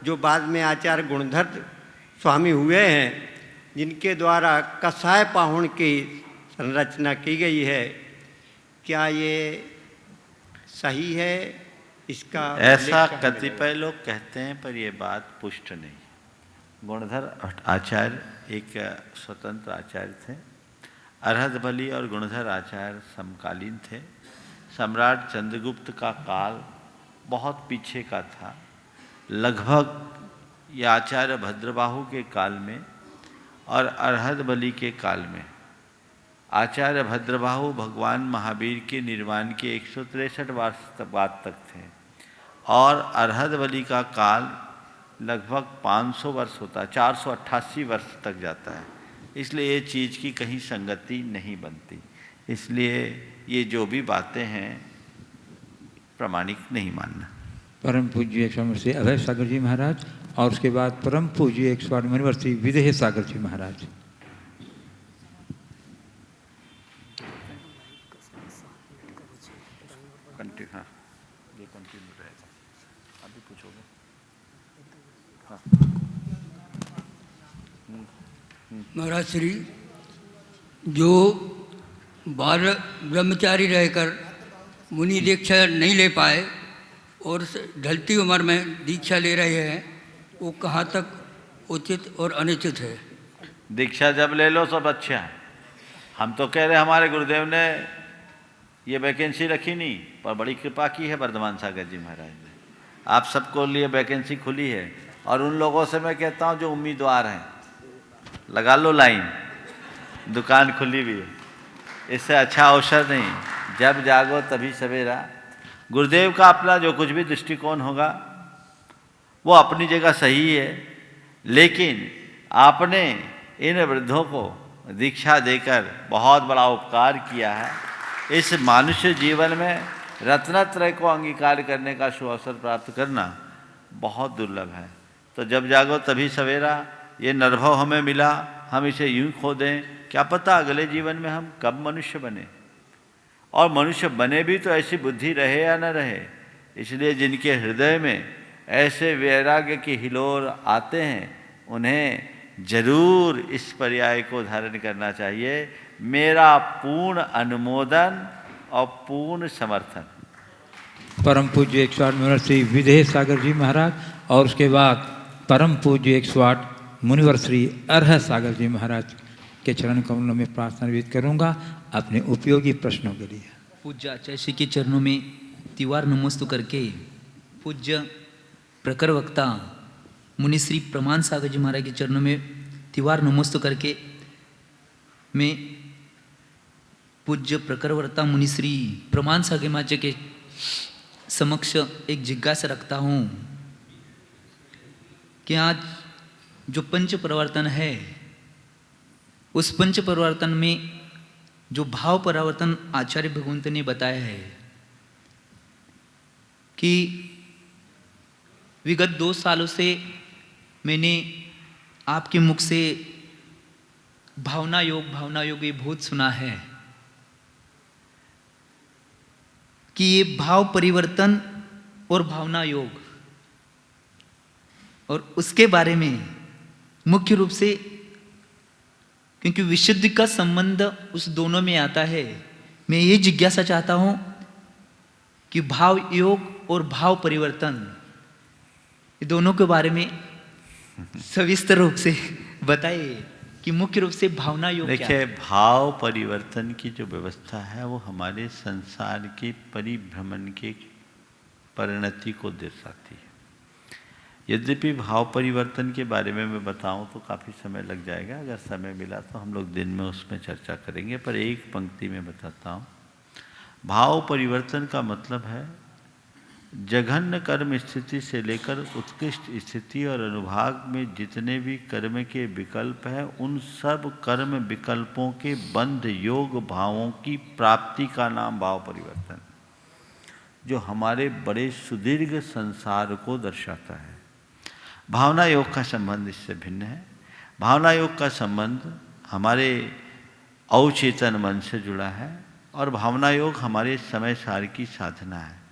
जो बाद में आचार्य गुणधर स्वामी हुए हैं। जिनके द्वारा कसाय पाहुण की संरचना की गई है, क्या ये सही है? इसका ऐसा कतिपय लोग कहते हैं, पर ये बात पुष्ट नहीं। गुणधर आचार्य एक स्वतंत्र आचार्य थे। अरहदबली और गुणधर आचार्य समकालीन थे। सम्राट चंद्रगुप्त का काल बहुत पीछे का था। लगभग ये आचार्य भद्रबाहु के काल में और अरहदबली के काल में। आचार्य भद्रबाहु भगवान महावीर के निर्वाण के 163 वर्ष बाद तक थे और अरहदबली का काल लगभग 500 वर्ष होता है, 488 वर्ष तक जाता है। इसलिए ये चीज़ की कहीं संगति नहीं बनती। इसलिए ये जो भी बातें हैं प्रामाणिक नहीं मानना। परम पूज्य स्वामी श्री अभय सागर जी महाराज और उसके बाद परम पूज्य स्वामी मुनिवर श्री विदेह सागर जी महाराज। हाँ, ये कंटिन्यू रहेगा। अभी पूछोगे? हाँ। महाराज श्री, जो बाल ब्रह्मचारी रहकर मुनि दीक्षा नहीं ले पाए और ढलती उम्र में दीक्षा ले रहे हैं, वो कहाँ तक उचित और अनुचित है? दीक्षा जब ले लो सब अच्छा है। हम तो कह रहे हमारे गुरुदेव ने ये वैकेंसी रखी नहीं, पर बड़ी कृपा की है वर्धमान सागर जी महाराज ने। आप सबको लिए वैकेंसी खुली है और उन लोगों से मैं कहता हूँ जो उम्मीदवार हैं, लगा लो लाइन, दुकान खुली भी है। इससे अच्छा अवसर नहीं। जब जागो तभी सवेरा। गुरुदेव का अपना जो कुछ भी दृष्टिकोण होगा वो अपनी जगह सही है, लेकिन आपने इन वृद्धों को दीक्षा देकर बहुत बड़ा उपकार किया है। इस मानुष्य जीवन में रत्नत्रय को अंगीकार करने का सुअवसर प्राप्त करना बहुत दुर्लभ है। तो जब जागो तभी सवेरा, ये निर्भव हमें मिला, हम इसे यूं खो दें, क्या पता अगले जीवन में हम कब मनुष्य बने। और मनुष्य बने भी तो ऐसी बुद्धि रहे या न रहे। इसलिए जिनके हृदय में ऐसे वैराग्य की हिलोर आते हैं, उन्हें जरूर इस पर्याय को धारण करना चाहिए, मेरा पूर्ण अनुमोदन और पूर्ण समर्थन। परम पूज्य 108 श्री विदेह सागर जी महाराज और उसके बाद परम पूज्य 108 मुनिवर श्री अरह सागर जी महाराज के चरण कमलों में प्रार्थना व्यक्त करूंगा अपने उपयोगी प्रश्नों के लिए। पूज्य आचार्य श्री के चरणों में तिवार नमस्तु करके पूज्य प्रकर वक्ता मुनि श्री प्रमाण सागर जी महाराज के चरणों में तिवार नमस्तु करके मैं पूज्य प्रकर वक्ता मुनि श्री प्रमाण सागर महाराज के समक्ष एक जिज्ञासा रखता हूँ कि आज जो पंच परिवर्तन है, उस पंच परिवर्तन में जो भाव परिवर्तन आचार्य भगवंत ने बताया है कि विगत 2 सालों से मैंने आपके मुख से भावना योग ये बहुत सुना है कि ये भाव परिवर्तन और भावना योग, और उसके बारे में मुख्य रूप से क्योंकि विशुद्धि का संबंध उस दोनों में आता है, मैं ये जिज्ञासा चाहता हूं कि भाव योग और भाव परिवर्तन ये दोनों के बारे में सविस्तर रूप से बताइए कि मुख्य रूप से भावना योग क्या है? देखिए, भाव परिवर्तन की जो व्यवस्था है वो हमारे संसार के परिभ्रमण के परिणति को दर्शाती है। यद्यपि भाव परिवर्तन के बारे में मैं बताऊं तो काफ़ी समय लग जाएगा, अगर समय मिला तो हम लोग दिन में उसमें चर्चा करेंगे, पर एक पंक्ति में बताता हूं। भाव परिवर्तन का मतलब है जघन्य कर्म स्थिति से लेकर उत्कृष्ट स्थिति और अनुभाग में जितने भी कर्म के विकल्प हैं, उन सब कर्म विकल्पों के बंध योग भावों की प्राप्ति का नाम भाव परिवर्तन, जो हमारे बड़े सुदीर्घ संसार को दर्शाता है। भावना योग का संबंध इससे भिन्न है। भावना योग का संबंध हमारे अवचेतन मन से जुड़ा है और भावना योग हमारे समय सार की साधना है।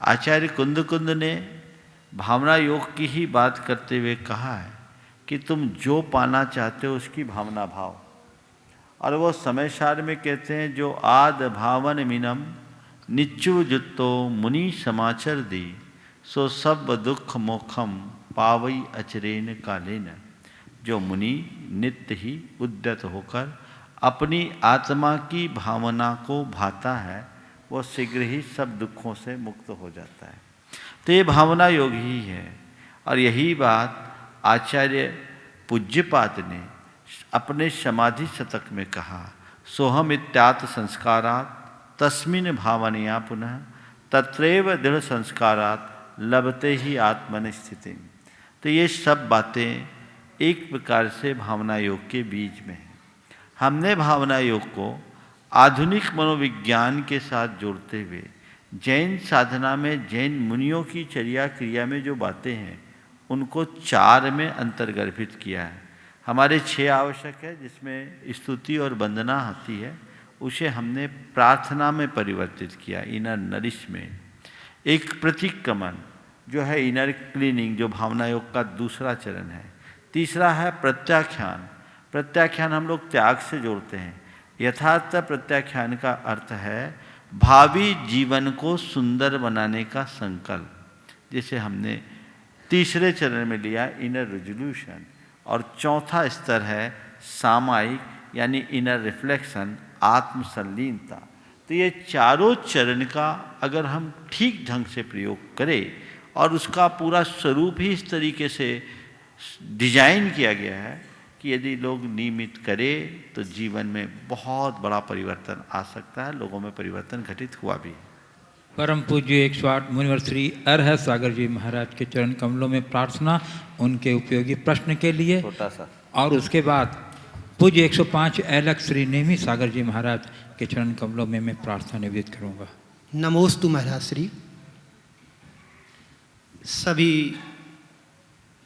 आचार्य कुंद ने भावना योग की ही बात करते हुए कहा है कि तुम जो पाना चाहते हो उसकी भावना भाव। और वो समय सार में कहते हैं जो आद भावन मिनम निच्चु जुत्तो मुनि समाचर दी सो सब दुख मोखम पावई अचरेन कालेन। जो मुनि नित्य ही उद्यत होकर अपनी आत्मा की भावना को भाता है वो शीघ्र ही सब दुखों से मुक्त हो जाता है। तो ये भावना योग ही है। और यही बात आचार्य पूज्यपाद ने अपने समाधि शतक में कहा, सोहम इत्यात संस्कारात् तस्मिन् भावनया पुनः तत्रैव दृढ़ संस्कारात् लभते ही आत्मन स्थिति। तो ये सब बातें एक प्रकार से भावना योग के बीज में हैं। हमने भावना योग को आधुनिक मनोविज्ञान के साथ जोड़ते हुए जैन साधना में जैन मुनियों की चर्या क्रिया में जो बातें हैं उनको 4 में अंतर्गर्भित किया है। हमारे 6 आवश्यक है जिसमें स्तुति और वंदना आती है, उसे हमने प्रार्थना में परिवर्तित किया, इनर नरिश में। एक प्रतिक्रमण जो है इनर क्लीनिंग, जो भावना योग का दूसरा चरण है। तीसरा है प्रत्याख्यान। प्रत्याख्यान हम लोग त्याग से जोड़ते हैं। यथार्थ प्रत्याख्यान का अर्थ है भावी जीवन को सुंदर बनाने का संकल्प, जिसे हमने तीसरे चरण में लिया इनर रेजोल्यूशन। और चौथा स्तर है सामायिक यानी इनर रिफ्लेक्शन, आत्म संलीनता। तो ये चारों चरण का अगर हम ठीक ढंग से प्रयोग करें और उसका पूरा स्वरूप ही इस तरीके से डिजाइन किया गया है कि यदि लोग नियमित करें तो जीवन में बहुत बड़ा परिवर्तन आ सकता है। लोगों में परिवर्तन घटित हुआ भी है। परम पूज्य 108 मुनिवर श्री अरहत सागर जी महाराज के चरण कमलों में प्रार्थना उनके उपयोगी प्रश्न के लिए। छोटा सा। और उसके बाद पूज्य 105 अलख श्री नेमी सागर जी महाराज के चरण कमलों में मैं प्रार्थना निवेदित करूँगा। नमोस्तु महाराज श्री। सभी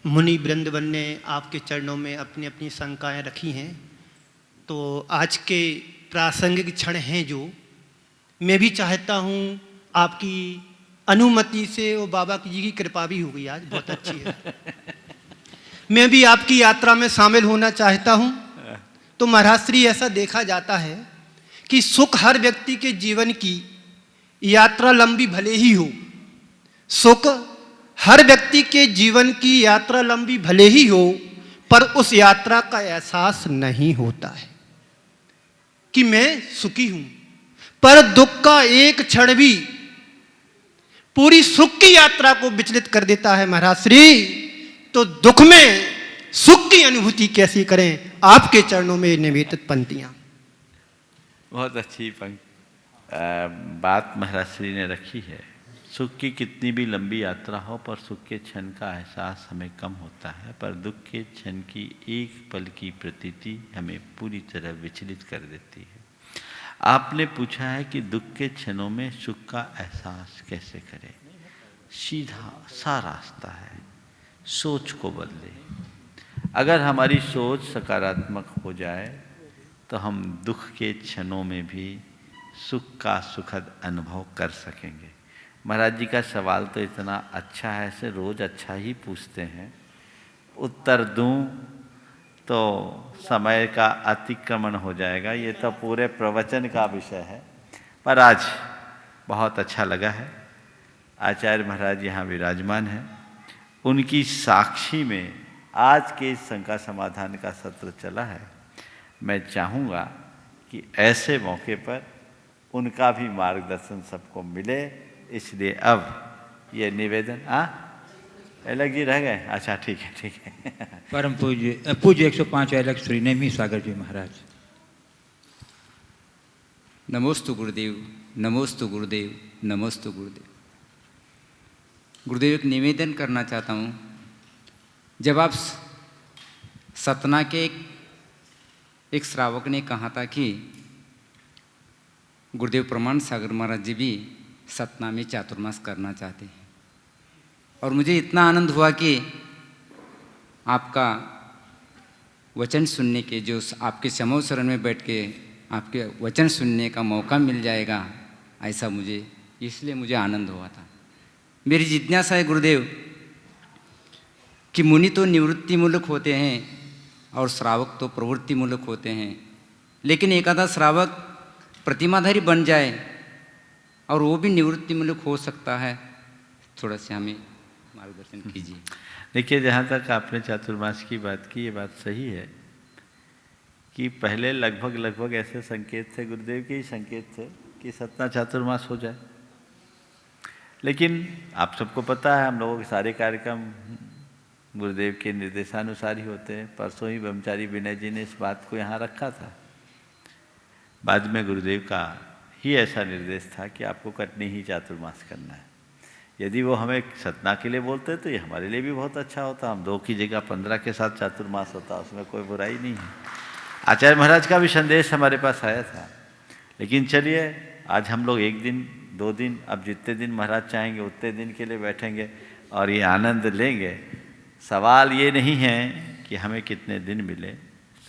मुनि वृंदवन ने आपके चरणों में अपनी अपनी शंकाएँ रखी हैं, तो आज के प्रासंगिक क्षण हैं जो मैं भी चाहता हूँ आपकी अनुमति से, वो बाबा जी की कृपा भी हो गई आज, बहुत अच्छी है। मैं भी आपकी यात्रा में शामिल होना चाहता हूँ। तो महाराज श्री ऐसा देखा जाता है कि सुख हर व्यक्ति के जीवन की यात्रा लंबी भले ही हो, सुख हर व्यक्ति के जीवन की यात्रा लंबी भले ही हो, पर उस यात्रा का एहसास नहीं होता है कि मैं सुखी हूँ। पर दुख का एक क्षण भी पूरी सुख की यात्रा को विचलित कर देता है महाराज श्री। तो दुख में सुख की अनुभूति कैसी करें, आपके चरणों में निवेदित पंक्तियां। बहुत अच्छी बात महाराज श्री ने रखी है। सुख की कितनी भी लंबी यात्रा हो पर सुख के क्षण का एहसास हमें कम होता है, पर दुख के क्षण की एक पल की प्रतीति हमें पूरी तरह विचलित कर देती है। आपने पूछा है कि दुख के क्षणों में सुख का एहसास कैसे करें। सीधा सा रास्ता है, सोच को बदले। अगर हमारी सोच सकारात्मक हो जाए तो हम दुख के क्षणों में भी सुख का सुखद अनुभव कर सकेंगे। महाराज जी का सवाल तो इतना अच्छा है, ऐसे रोज़ अच्छा ही पूछते हैं, उत्तर दूं तो समय का अतिक्रमण हो जाएगा। ये तो पूरे प्रवचन का विषय है, पर आज बहुत अच्छा लगा है। आचार्य महाराज यहाँ विराजमान हैं, उनकी साक्षी में आज के इस शंका समाधान का सत्र चला है। मैं चाहूँगा कि ऐसे मौके पर उनका भी मार्गदर्शन सबको मिले, इसलिए अब ये निवेदन अलग जी रह गए। अच्छा ठीक है, ठीक है। परम पूज्य 105 अलख श्री नेमी सागर जी महाराज। नमोस्तु गुरुदेव, नमोस्तु गुरुदेव, नमोस्तु गुरुदेव। गुरुदेव एक निवेदन करना चाहता हूँ। जब आप सतना के एक श्रावक ने कहा था कि गुरुदेव प्रमाण सागर महाराज जी भी सतना में चातुर्मास करना चाहते हैं, और मुझे इतना आनंद हुआ कि आपका वचन सुनने के, जो आपके समूह शरण में बैठ के आपके वचन सुनने का मौका मिल जाएगा, ऐसा इसलिए मुझे आनंद हुआ था। मेरी जिज्ञासा है गुरुदेव, कि मुनि तो निवृत्तिमूलक होते हैं और श्रावक तो प्रवृत्तिमूलक होते हैं, लेकिन एक आधा श्रावक प्रतिमाधारी बन जाए और वो भी निवृत्तिमूलक हो सकता है। थोड़ा सा हमें मार्गदर्शन कीजिए। देखिए, जहाँ तक आपने चातुर्मास की बात की, ये बात सही है कि पहले लगभग ऐसे संकेत थे, गुरुदेव के ही संकेत थे कि सतना चातुर्मास हो जाए। लेकिन आप सबको पता है, हम लोगों के सारे कार्यक्रम गुरुदेव के निर्देशानुसार ही होते हैं। परसों ही ब्रह्मचारी विनय जी ने इस बात को यहाँ रखा था। बाद में गुरुदेव का ही ऐसा निर्देश था कि आपको कटनी ही चातुर्मास करना है। यदि वो हमें सतना के लिए बोलते तो ये हमारे लिए भी बहुत अच्छा होता। हम 2 की जगह 15 के साथ चातुर्मास होता, उसमें कोई बुराई नहीं है। आचार्य महाराज का भी संदेश हमारे पास आया था। लेकिन चलिए, आज हम लोग 1 दिन 2 दिन, अब जितने दिन महाराज चाहेंगे उतने दिन के लिए बैठेंगे और ये आनंद लेंगे। सवाल ये नहीं है कि हमें कितने दिन मिले,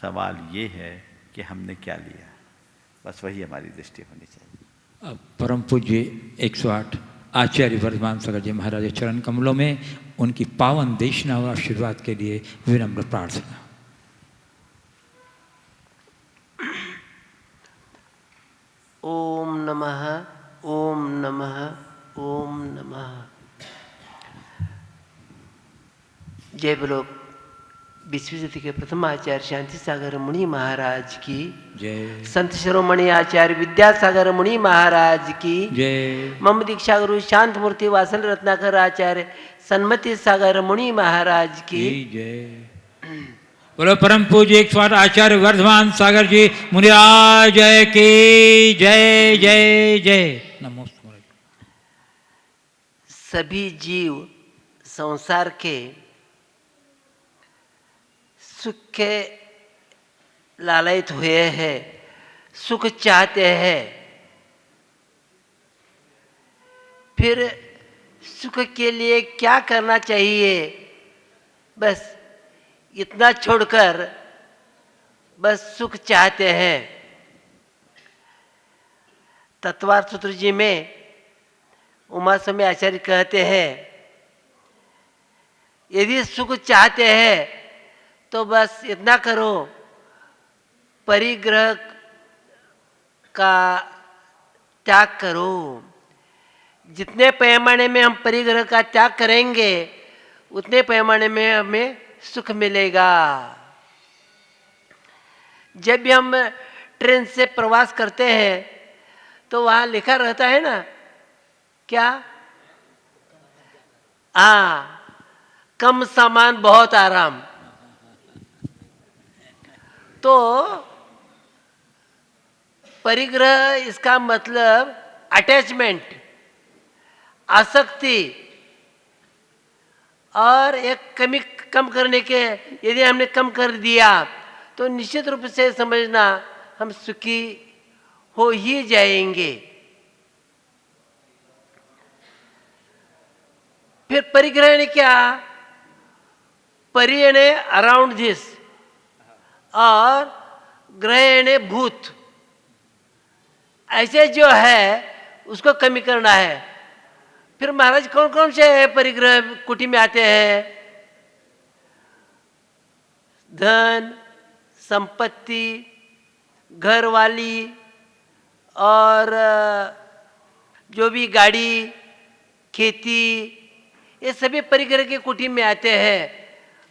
सवाल ये है कि हमने क्या लिया। बस वही हमारी दृष्टि होनी चाहिए। परम पूज्य 108 आचार्य वर्धमान सागर जी महाराज चरण कमलों में उनकी पावन देशना और आशीर्वाद के लिए विनम्र प्रार्थना। ओम नमः, ओम नमः, ओम नमः। जय बोलो विश्व सदी के प्रथम आचार्य शांति सागर मुनि महाराज की जय। संत शिरोमणि आचार्य विद्यासागर मुनि महाराज की जय। मम दीक्षा गुरु शांत मूर्ति वासल रत्नाकर आचार्य सन्मति सागर मुनि महाराज की जय। बोलो परम पूज्य 108 आचार्य वर्धमान सागर जी मुनिराज जय की जय जय जय। नमो। सभी जीव संसार के सुख के लालयित हुए हैं, सुख चाहते हैं। फिर सुख के लिए क्या करना चाहिए? बस इतना छोड़कर बस सुख चाहते हैं। तत्वार्थ सूत्र जी में उमा समय आचार्य कहते हैं, यदि सुख चाहते हैं तो बस इतना करो, परिग्रह का त्याग करो। जितने पैमाने में हम परिग्रह का त्याग करेंगे उतने पैमाने में हमें सुख मिलेगा। जब भी हम ट्रेन से प्रवास करते हैं तो वहाँ लिखा रहता है ना, क्या? कम सामान बहुत आराम। तो परिग्रह इसका मतलब अटैचमेंट, आसक्ति, और एक कमी कम करने के, यदि हमने कम कर दिया तो निश्चित रूप से समझना हम सुखी हो ही जाएंगे। फिर परिग्रह ने क्या? परि ने अराउंड दिस और ग्रह ने भूत, ऐसे जो है उसको कमी करना है। फिर महाराज कौन कौन से परिग्रह कुटी में आते हैं? धन, संपत्ति, घर वाली और जो भी गाड़ी, खेती, ये सभी परिग्रह की कुटी में आते हैं।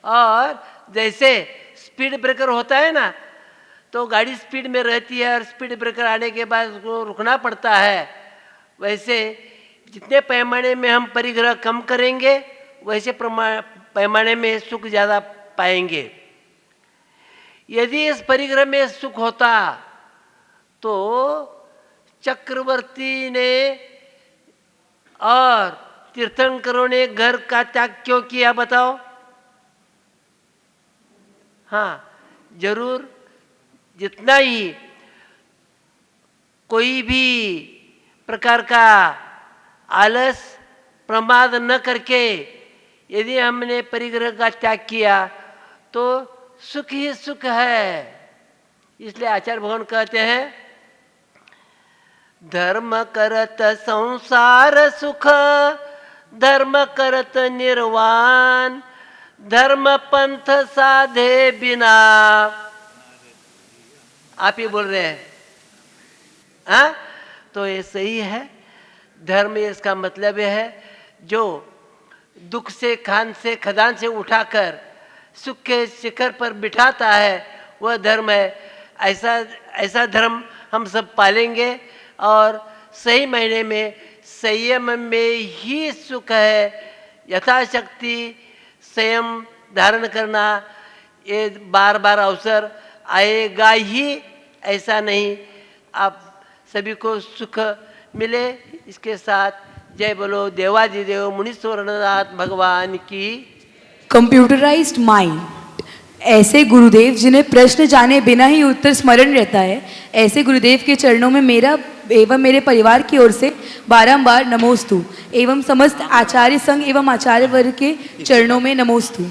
और जैसे स्पीड ब्रेकर होता है ना, तो गाड़ी स्पीड में रहती है और स्पीड ब्रेकर आने के बाद उसको रुकना पड़ता है। वैसे जितने पैमाने में हम परिग्रह कम करेंगे वैसे पैमाने में सुख ज़्यादा पाएंगे। यदि इस परिग्रह में सुख होता तो चक्रवर्ती ने और तीर्थंकरों ने घर का त्याग क्यों किया बताओ? हाँ, जरूर जितना ही कोई भी प्रकार का आलस प्रमाद न करके यदि हमने परिग्रह का त्याग किया तो सुख ही सुख है। इसलिए आचार्य भगवान कहते हैं, धर्म करत संसार सुख, धर्म करत निर्वाण, धर्म पंथ साधे बिना। आप ही बोल रहे हैं, हाँ? तो ये सही है। धर्म इसका मतलब यह है जो दुख से खान से खदान से उठाकर सुख के शिखर पर बिठाता है, वह धर्म है। ऐसा धर्म हम सब पालेंगे और सही महीने में संयम में ही सुख है। यथाशक्ति संयम धारण करना, ये बार बार अवसर आएगा ही, ऐसा नहीं। आप सभी को सुख मिले। इसके साथ जय बोलो देवादिदेव मुनीश्वरनाथ भगवान की। कंप्यूटराइज्ड माइंड, ऐसे गुरुदेव जिन्हें प्रश्न जाने बिना ही उत्तर स्मरण रहता है, ऐसे गुरुदेव के चरणों में मेरा एवं मेरे परिवार की ओर से बारंबार नमोस्तु एवं समस्त आचार्य संघ एवं आचार्य वर्ग के चरणों में नमोस्तु।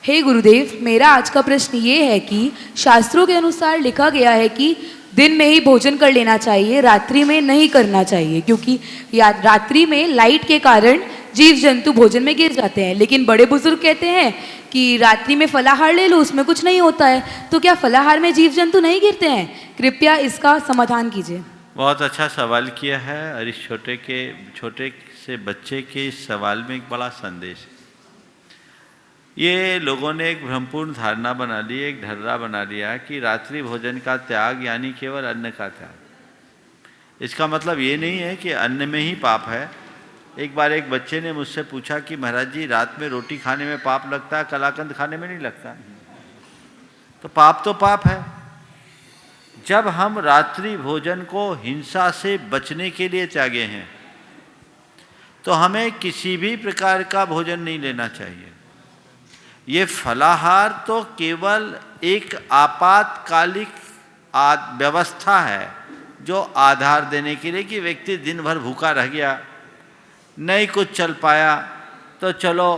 हे गुरुदेव, मेरा आज का प्रश्न ये है कि शास्त्रों के अनुसार लिखा गया है कि दिन में ही भोजन कर लेना चाहिए, रात्रि में नहीं करना चाहिए, क्योंकि रात्रि में लाइट के कारण जीव जंतु भोजन में गिर जाते हैं। लेकिन बड़े बुजुर्ग कहते हैं कि रात्रि में फलाहार ले लो, उसमें कुछ नहीं होता है। तो क्या फलाहार में जीव जंतु नहीं गिरते हैं? कृपया इसका समाधान कीजिए। बहुत अच्छा सवाल किया है और इस छोटे से बच्चे के इस सवाल में एक बड़ा संदेश है। ये लोगों ने एक भ्रमपूर्ण धारणा बना ली, एक ढर्रा बना लिया कि रात्रि भोजन का त्याग यानी केवल अन्न का त्याग। इसका मतलब ये नहीं है कि अन्न में ही पाप है। एक बार एक बच्चे ने मुझसे पूछा कि महाराज जी, रात में रोटी खाने में पाप लगता है, कलाकंद खाने में नहीं लगता? तो पाप है। जब हम रात्रि भोजन को हिंसा से बचने के लिए त्यागे हैं तो हमें किसी भी प्रकार का भोजन नहीं लेना चाहिए। ये फलाहार तो केवल एक आपातकालिक व्यवस्था है जो आधार देने के लिए कि व्यक्ति दिन भर भूखा रह गया, नहीं कुछ चल पाया, तो चलो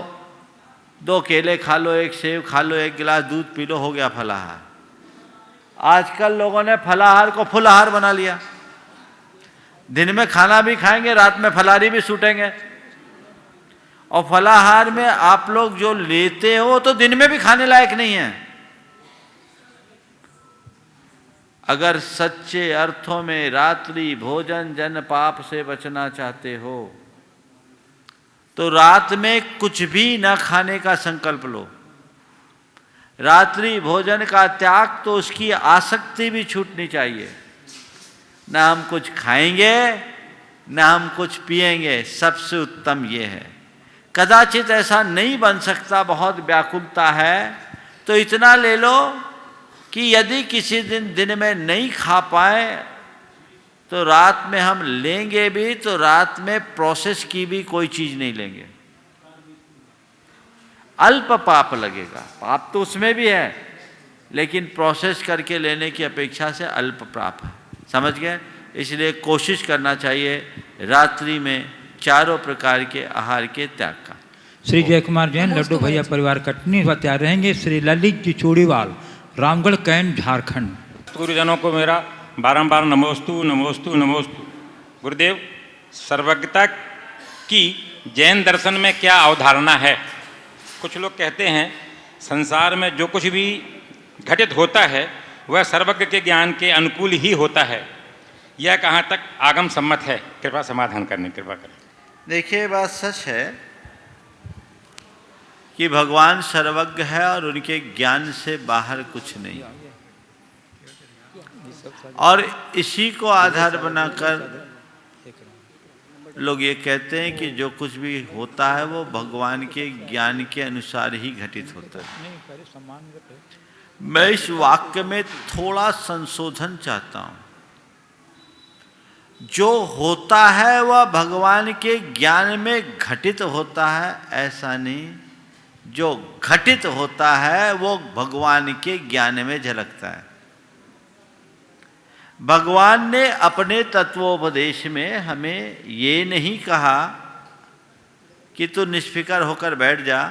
2 केले खा लो, 1 सेब खा लो, 1 गिलास दूध पी लो, हो गया फलाहार। आजकल लोगों ने फलाहार को फुलाहार बना लिया। दिन में खाना भी खाएंगे, रात में फलाहारी भी सूटेंगे। और फलाहार में आप लोग जो लेते हो तो दिन में भी खाने लायक नहीं है। अगर सच्चे अर्थों में रात्रि भोजन जन पाप से बचना चाहते हो तो रात में कुछ भी न खाने का संकल्प लो। रात्रि भोजन का त्याग तो उसकी आसक्ति भी छूटनी चाहिए। न हम कुछ खाएंगे न हम कुछ पिएंगे, सबसे उत्तम ये है। कदाचित ऐसा नहीं बन सकता, बहुत व्याकुलता है, तो इतना ले लो कि यदि किसी दिन में नहीं खा पाए तो रात में हम लेंगे भी तो रात में प्रोसेस की भी कोई चीज नहीं लेंगे। अल्प पाप लगेगा, पाप तो उसमें भी है, लेकिन प्रोसेस करके लेने की अपेक्षा से अल्प पाप है। समझ गए? इसलिए कोशिश करना चाहिए रात्रि में चारों प्रकार के आहार के त्याग का। श्री जय कुमार जैन, लड्डू भैया परिवार कटनी तैयार रहेंगे। श्री ललित जी चूड़ीवाल, रामगढ़ कैंट, झारखंड। गुरुजनों को मेरा बारंबार नमोस्तु नमोस्तु नमोस्तु। गुरुदेव, सर्वज्ञता की जैन दर्शन में क्या अवधारणा है? कुछ लोग कहते हैं संसार में जो कुछ भी घटित होता है वह सर्वज्ञ के ज्ञान के अनुकूल ही होता है। यह कहाँ तक आगम सम्मत है? कृपया समाधान करने कृपा करें। देखिए, बात सच है कि भगवान सर्वज्ञ है और उनके ज्ञान से बाहर कुछ नहीं, और इसी को आधार बनाकर लोग ये कहते हैं कि जो कुछ भी होता है वो भगवान के ज्ञान के अनुसार ही घटित होता है। मैं इस वाक्य में थोड़ा संशोधन चाहता हूं। जो होता है वह भगवान के ज्ञान में घटित होता है, ऐसा नहीं। जो घटित होता है वो भगवान के ज्ञान में झलकता है। भगवान ने अपने तत्वोपदेश में हमें ये नहीं कहा कि तू निष्फिकर होकर बैठ जा,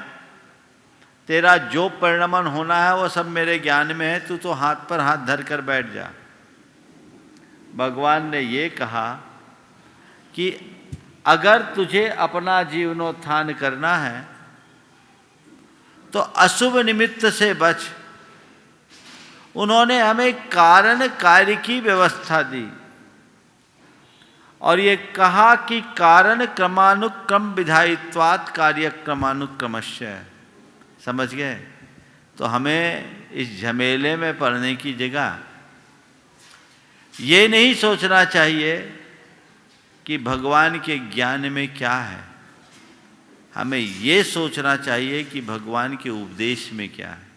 तेरा जो परिणमन होना है वो सब मेरे ज्ञान में है, तू तो हाथ पर हाथ धर कर बैठ जा। भगवान ने ये कहा कि अगर तुझे अपना जीवनोत्थान करना है तो अशुभ निमित्त से बच। उन्होंने हमें कारण कार्य की व्यवस्था दी और ये कहा कि कारण क्रमानुक्रम विधायित्वात् कार्य क्रमानुक्रमस्य। समझ गए? तो हमें इस झमेले में पड़ने की जगह ये नहीं सोचना चाहिए कि भगवान के ज्ञान में क्या है, हमें ये सोचना चाहिए कि भगवान के उपदेश में क्या है।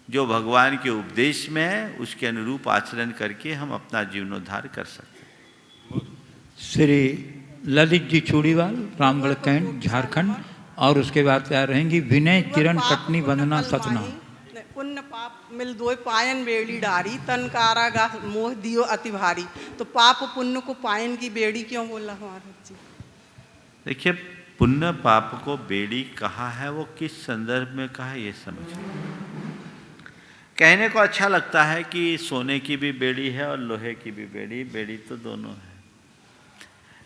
जो भगवान के उपदेश में है उसके अनुरूप आचरण करके हम अपना जीवनोद्धार कर सकते हैं। श्री ललित जी चूड़ीवाल, रामगढ़ कैंट, झारखंड। और उसके बाद क्या रहेंगी विनय किरण कटनी वंदना सतना। पुण्य पाप मिल दोय पायन बेड़ी डारी, तन कारागा मोह दियो अति भारी। तो पाप पुण्य को पायन की बेड़ी क्यों बोला महाराज जी? देखिए, पुण्य पाप को बेड़ी कहा है, वो किस संदर्भ में कहा है ये समझिए। कहने को अच्छा लगता है कि सोने की भी बेड़ी है और लोहे की भी बेड़ी, बेड़ी तो दोनों है।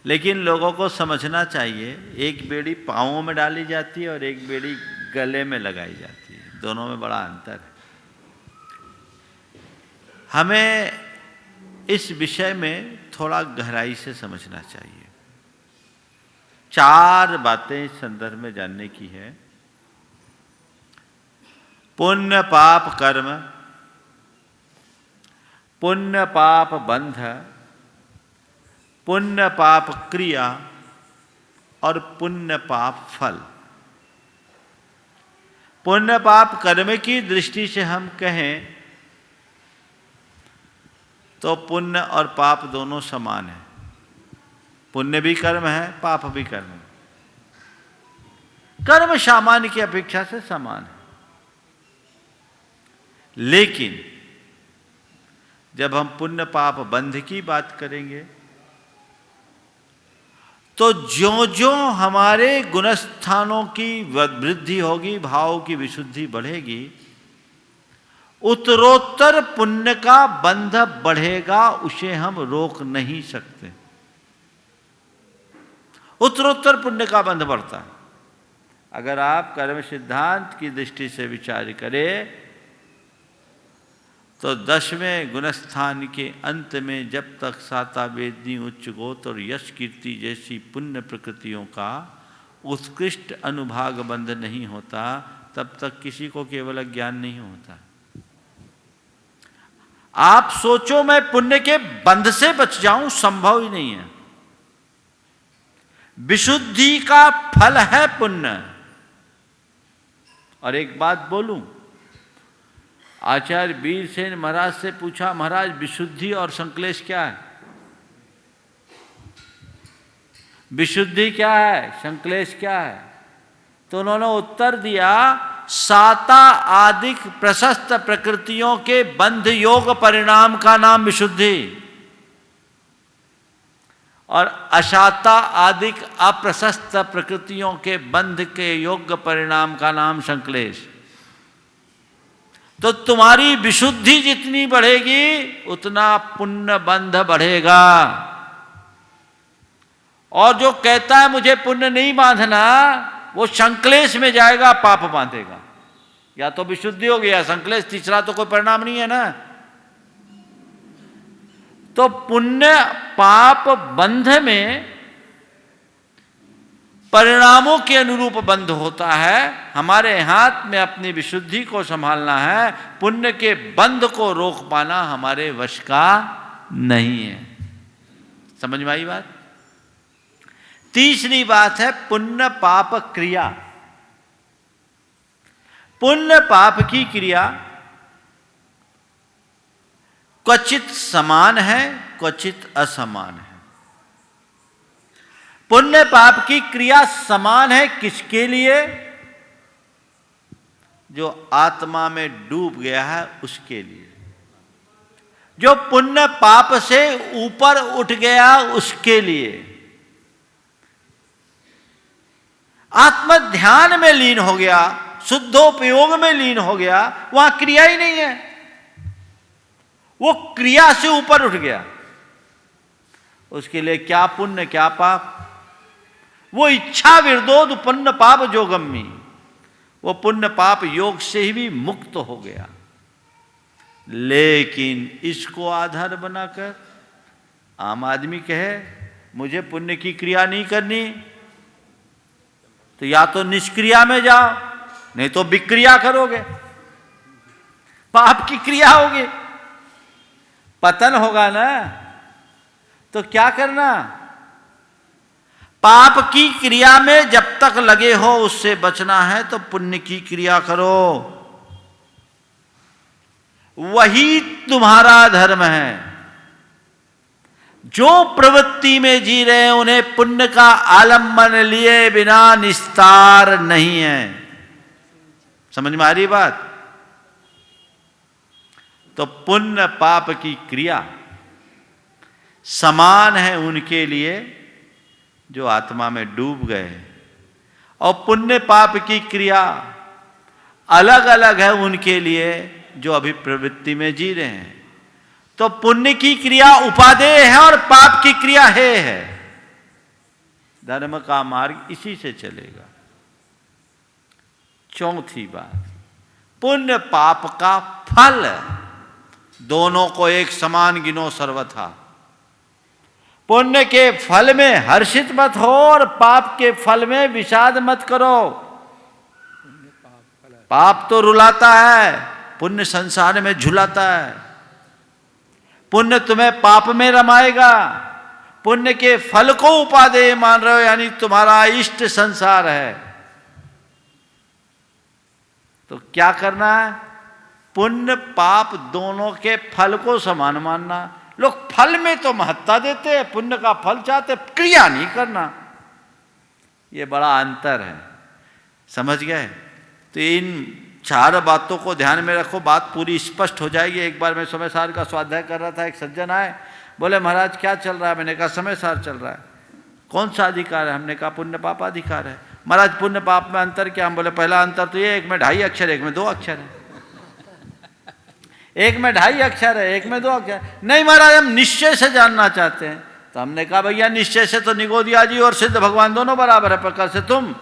लेकिन लोगों को समझना चाहिए, एक बेड़ी पाँवों में डाली जाती है और एक बेड़ी गले में लगाई जाती है, दोनों में बड़ा अंतर है। हमें इस विषय में थोड़ा गहराई से समझना चाहिए। 4 बातें इस संदर्भ में जानने की है। पुण्य पाप कर्म, पुण्य पाप बंध, पुण्य पाप क्रिया और पुण्य पाप फल। पुण्य पाप कर्म की दृष्टि से हम कहें तो पुण्य और पाप दोनों समान है। पुण्य भी कर्म है, पाप भी कर्म है। कर्म सामान्य की अपेक्षा से समान है। लेकिन जब हम पुण्य पाप बंध की बात करेंगे तो ज्यों ज्यों हमारे गुणस्थानों की वृद्धि होगी, भाव की विशुद्धि बढ़ेगी, उत्तरोत्तर पुण्य का बंध बढ़ेगा, उसे हम रोक नहीं सकते। उत्तरोत्तर पुण्य का बंध बढ़ता है। अगर आप कर्म सिद्धांत की दृष्टि से विचार करें तो 10वें गुणस्थान के अंत में जब तक साता वेदनी उच्च गोत्र और यश कीर्ति जैसी पुण्य प्रकृतियों का उत्कृष्ट अनुभाग बंध नहीं होता, तब तक किसी को केवल ज्ञान नहीं होता। आप सोचो मैं पुण्य के बंध से बच जाऊं, संभव ही नहीं है। विशुद्धि का फल है पुण्य। और एक बात बोलूं, आचार्य वीरसेन महाराज से पूछा, महाराज विशुद्धि और संक्लेश क्या है? विशुद्धि क्या है, संक्लेश क्या है? तो उन्होंने उत्तर दिया, साता आदिक प्रशस्त प्रकृतियों के बंध योग परिणाम का नाम विशुद्धि और अशाता आदिक अप्रशस्त प्रकृतियों के बंध के योग्य परिणाम का नाम संक्लेश। तो तुम्हारी विशुद्धि जितनी बढ़ेगी उतना पुण्य बंध बढ़ेगा। और जो कहता है मुझे पुण्य नहीं बांधना, वो संक्लेश में जाएगा, पाप बांधेगा। या तो विशुद्धि हो गया, संक्लेश, तीसरा तो कोई परिणाम नहीं है ना। तो पुण्य पाप बंध में परिणामों के अनुरूप बंध होता है। हमारे हाथ में अपनी विशुद्धि को संभालना है, पुण्य के बंध को रोक पाना हमारे वश का नहीं है। समझ में आई बात? तीसरी बात है पुण्य पाप क्रिया। पुण्य पाप की क्रिया क्वचित समान है, क्वचित असमान है। पुण्य पाप की क्रिया समान है किसके लिए? जो आत्मा में डूब गया है उसके लिए। जो पुण्य पाप से ऊपर उठ गया उसके लिए। आत्म ध्यान में लीन हो गया, शुद्धोपयोग में लीन हो गया, वहां क्रिया ही नहीं है, वो क्रिया से ऊपर उठ गया। उसके लिए क्या पुण्य क्या पाप? वो इच्छा विरोध पुण्य पाप जोगम्मी, वो पुण्य पाप योग से ही भी मुक्त हो गया। लेकिन इसको आधार बनाकर आम आदमी कहे मुझे पुण्य की क्रिया नहीं करनी, तो या तो निष्क्रिया में जाओ, नहीं तो विक्रिया करोगे, पाप की क्रिया होगी, पतन होगा ना। तो क्या करना, पाप की क्रिया में जब तक लगे हो उससे बचना है तो पुण्य की क्रिया करो, वही तुम्हारा धर्म है। जो प्रवृत्ति में जी रहे हैं उन्हें पुण्य का आलम्बन लिए बिना निस्तार नहीं है। समझ में आ रही बात? तो पुण्य पाप की क्रिया समान है उनके लिए जो आत्मा में डूब गए, और पुण्य पाप की क्रिया अलग अलग है उनके लिए जो अभी प्रवृत्ति में जी रहे हैं। तो पुण्य की क्रिया उपादेय है और पाप की क्रिया है। धर्म का मार्ग इसी से चलेगा। चौथी बात, पुण्य पाप का फल दोनों को एक समान गिनो सर्वथा। पुण्य के फल में हर्षित मत हो और पाप के फल में विषाद मत करो। पाप तो रुलाता है, पुण्य संसार में झुलाता है। पुण्य तुम्हें पाप में रमाएगा, पुण्य के फल को उपादेय मान रहे हो, यानी तुम्हारा इष्ट संसार है। तो क्या करना है, पुण्य पाप दोनों के फल को समान मानना। लोग फल में तो महत्ता देते हैं, पुण्य का फल चाहते, क्रिया नहीं करना। ये बड़ा अंतर है, समझ गए? तो इन चार बातों को ध्यान में रखो, बात पूरी स्पष्ट हो जाएगी। एक बार मैं समय सार का स्वाध्याय कर रहा था, एक सज्जन आए, बोले महाराज क्या चल रहा है? मैंने कहा समय सार चल रहा है। कौन सा अधिकार है? हमने कहा पुण्य पाप अधिकार है। महाराज पुण्य पाप में अंतर क्या? हम बोले पहला अंतर तो ये, एक में 2.5 अक्षर, एक में 2 अक्षर है। एक में 2.5 अक्षर है, एक में 2 अक्षर। नहीं महाराज हम निश्चय से जानना चाहते हैं। तो हमने कहा भैया निश्चय से तो निगोदिया जी और सिद्ध भगवान दोनों बराबर है, प्रकार से तुम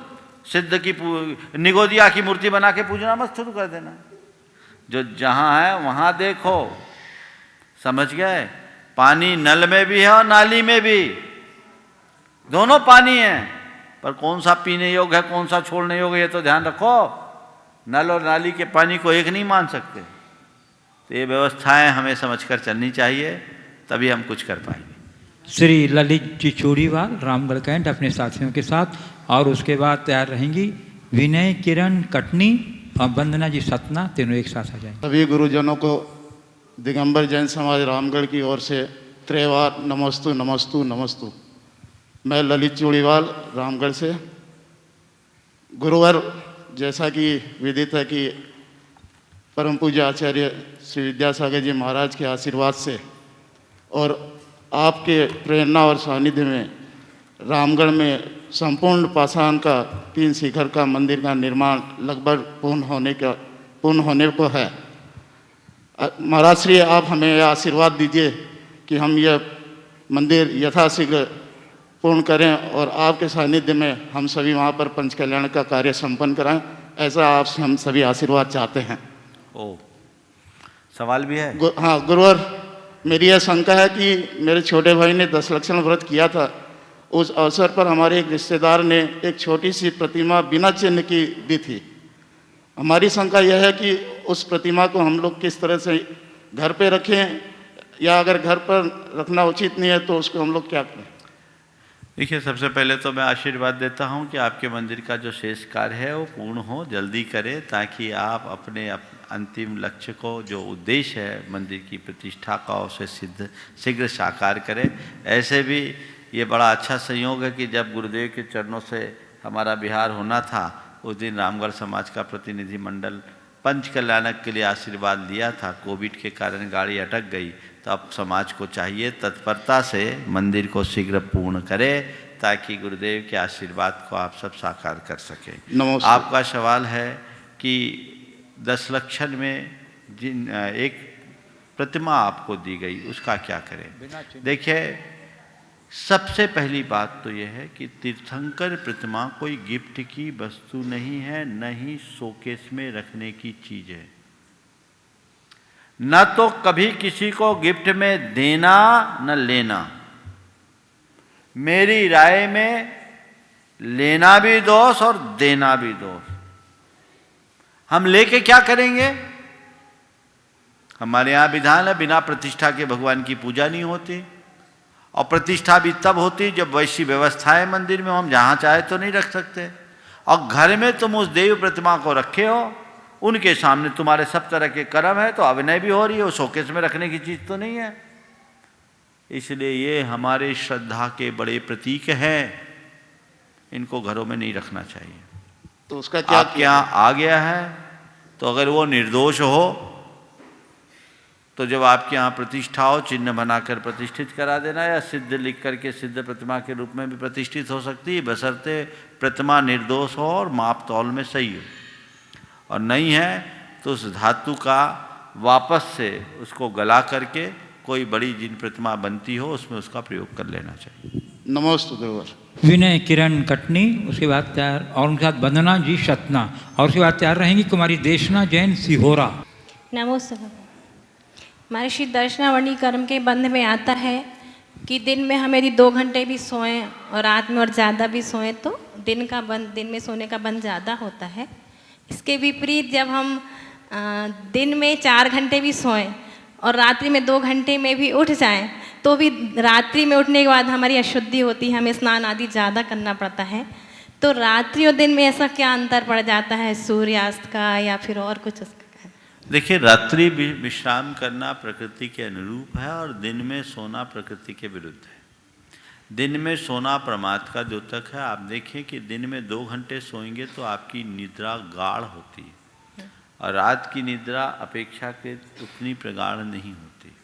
सिद्ध की निगोदिया की मूर्ति बना के पूजना मत शुरू कर देना। जो जहां है वहां देखो, समझ गए? पानी नल में भी है और नाली में भी, दोनों पानी है, पर कौन सा पीने योग्य है कौन सा छोड़ने योग्य है ये तो ध्यान रखो। नल और नाली के पानी को एक नहीं मान सकते। तो ये व्यवस्थाएं हमें समझकर चलनी चाहिए, तभी हम कुछ कर पाएंगे। श्री ललित जी चूड़ीवाल रामगढ़ कैंट अपने साथियों के साथ, और उसके बाद तैयार रहेंगी विनय किरण कटनी और वंदना जी सतना, तीनों एक साथ आ जाएंगे। सभी गुरुजनों को दिगंबर जैन समाज रामगढ़ की ओर से त्रिवार नमस्तु नमस्तु नमस्तु। मैं ललित चूड़ीवाल रामगढ़ से। गुरुवर जैसा कि विदित है कि परम पूज्य आचार्य श्री विद्यासागर जी महाराज के आशीर्वाद से और आपके प्रेरणा और सानिध्य में रामगढ़ में संपूर्ण पाषाण का 3 शिखर का मंदिर का निर्माण लगभग पूर्ण होने को है। महाराज श्री आप हमें यह आशीर्वाद दीजिए कि हम यह मंदिर यथाशीघ्र पूर्ण करें और आपके सानिध्य में हम सभी वहाँ पर पंच कल्याण का कार्य संपन्न कराएं, ऐसा आपसे हम सभी आशीर्वाद चाहते हैं। ओ, सवाल भी है? हाँ गुरुवर, मेरी यह शंका है कि मेरे छोटे भाई ने 10 लक्षण व्रत किया था। उस अवसर पर हमारे एक रिश्तेदार ने एक छोटी सी प्रतिमा बिना चिन्ह की दी थी। हमारी शंका यह है कि उस प्रतिमा को हम लोग किस तरह से घर पे रखें, या अगर घर पर रखना उचित नहीं है तो उसको हम लोग क्या करें? देखिए, सबसे पहले तो मैं आशीर्वाद देता हूं कि आपके मंदिर का जो शेष कार्य है वो पूर्ण हो, जल्दी करें, ताकि आप अपने अंतिम लक्ष्य को, जो उद्देश्य है मंदिर की प्रतिष्ठा का, उसे शीघ्र साकार करें। ऐसे भी ये बड़ा अच्छा संयोग है कि जब गुरुदेव के चरणों से हमारा विहार होना था, उस दिन रामगढ़ समाज का प्रतिनिधि मंडल पंच कल्याणक के लिए आशीर्वाद लिया था। कोविड के कारण गाड़ी अटक गई, तो अब समाज को चाहिए तत्परता से मंदिर को शीघ्र पूर्ण करे, ताकि गुरुदेव के आशीर्वाद को आप सब साकार कर सकें। आपका सवाल है कि 10 लक्षण में जिन एक प्रतिमा आपको दी गई, उसका क्या करें? देखिए, सबसे पहली बात तो यह है कि तीर्थंकर प्रतिमा कोई गिफ्ट की वस्तु नहीं है, न ही शोकेस में रखने की चीज है, न तो कभी किसी को गिफ्ट में देना न लेना। मेरी राय में लेना भी दोष और देना भी दोष। हम लेके क्या करेंगे? हमारे यहाँ विधान है बिना प्रतिष्ठा के भगवान की पूजा नहीं होती, और प्रतिष्ठा भी तब होती जब वैसी व्यवस्था है मंदिर में, हम जहाँ चाहे तो नहीं रख सकते। और घर में तुम उस देव प्रतिमा को रखे हो, उनके सामने तुम्हारे सब तरह के कर्म है, तो अभिनय भी हो रही है, वो शोकेस में रखने की चीज़ तो नहीं है। इसलिए ये हमारे श्रद्धा के बड़े प्रतीक हैं, इनको घरों में नहीं रखना चाहिए। तो उसका क्या आपके यहाँ आ गया है, तो अगर वो निर्दोष हो तो जब आपके यहाँ प्रतिष्ठा हो, चिन्ह बनाकर प्रतिष्ठित करा देना, या सिद्ध लिख करके सिद्ध प्रतिमा के रूप में भी प्रतिष्ठित हो सकती है, बशर्ते प्रतिमा निर्दोष हो और माप तौल में सही हो। और नहीं है तो उस धातु का वापस से उसको गला करके कोई बड़ी जिन प्रतिमा बनती हो उसमें उसका प्रयोग कर लेना चाहिए। नमस्ते। विनय किरण कटनी, उसके बाद तैयार, और उनके साथ वंदना जी सतना, और उसके बाद तैयार रहेंगी कुमारी देशना जैन सिहोरा। नमस्ते। महर्षि दर्शनावणी कर्म के बंध में आता है कि दिन में हम यदि 2 घंटे भी सोएं और रात में और ज़्यादा भी सोएं तो दिन में सोने का बंध ज़्यादा होता है। इसके विपरीत जब हम दिन में 4 घंटे भी सोएं और रात्रि में 2 घंटे में भी उठ जाएं तो भी रात्रि में उठने के बाद हमारी अशुद्धि होती है, हमें स्नान आदि ज़्यादा करना पड़ता है। तो रात्रि और दिन में ऐसा क्या अंतर पड़ जाता है सूर्यास्त का, या फिर और कुछ? देखिए, रात्रि विश्राम करना प्रकृति के अनुरूप है और दिन में सोना प्रकृति के विरुद्ध है। दिन में सोना प्रमाद का द्योतक है। आप देखें कि दिन में 2 घंटे सोएंगे तो आपकी निद्रा गाढ़ होती है, और रात की निद्रा अपेक्षाकृत उतनी प्रगाढ़ नहीं होती।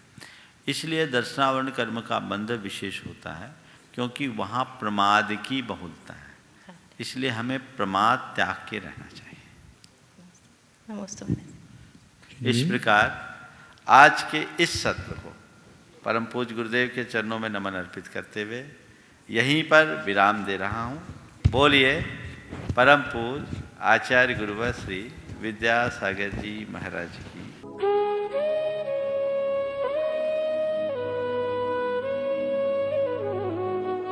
इसलिए दर्शनावरण कर्म का बंध विशेष होता है, क्योंकि वहाँ प्रमाद की बहुलता है। इसलिए हमें प्रमाद त्याग के रहना चाहिए। नमस्ते। इस प्रकार आज के इस सत्र को परम पूज्य गुरुदेव के चरणों में नमन अर्पित करते हुए यहीं पर विराम दे रहा हूँ। बोलिए परम पूज्य आचार्य गुरुवर श्री विद्यासागर जी महाराज की।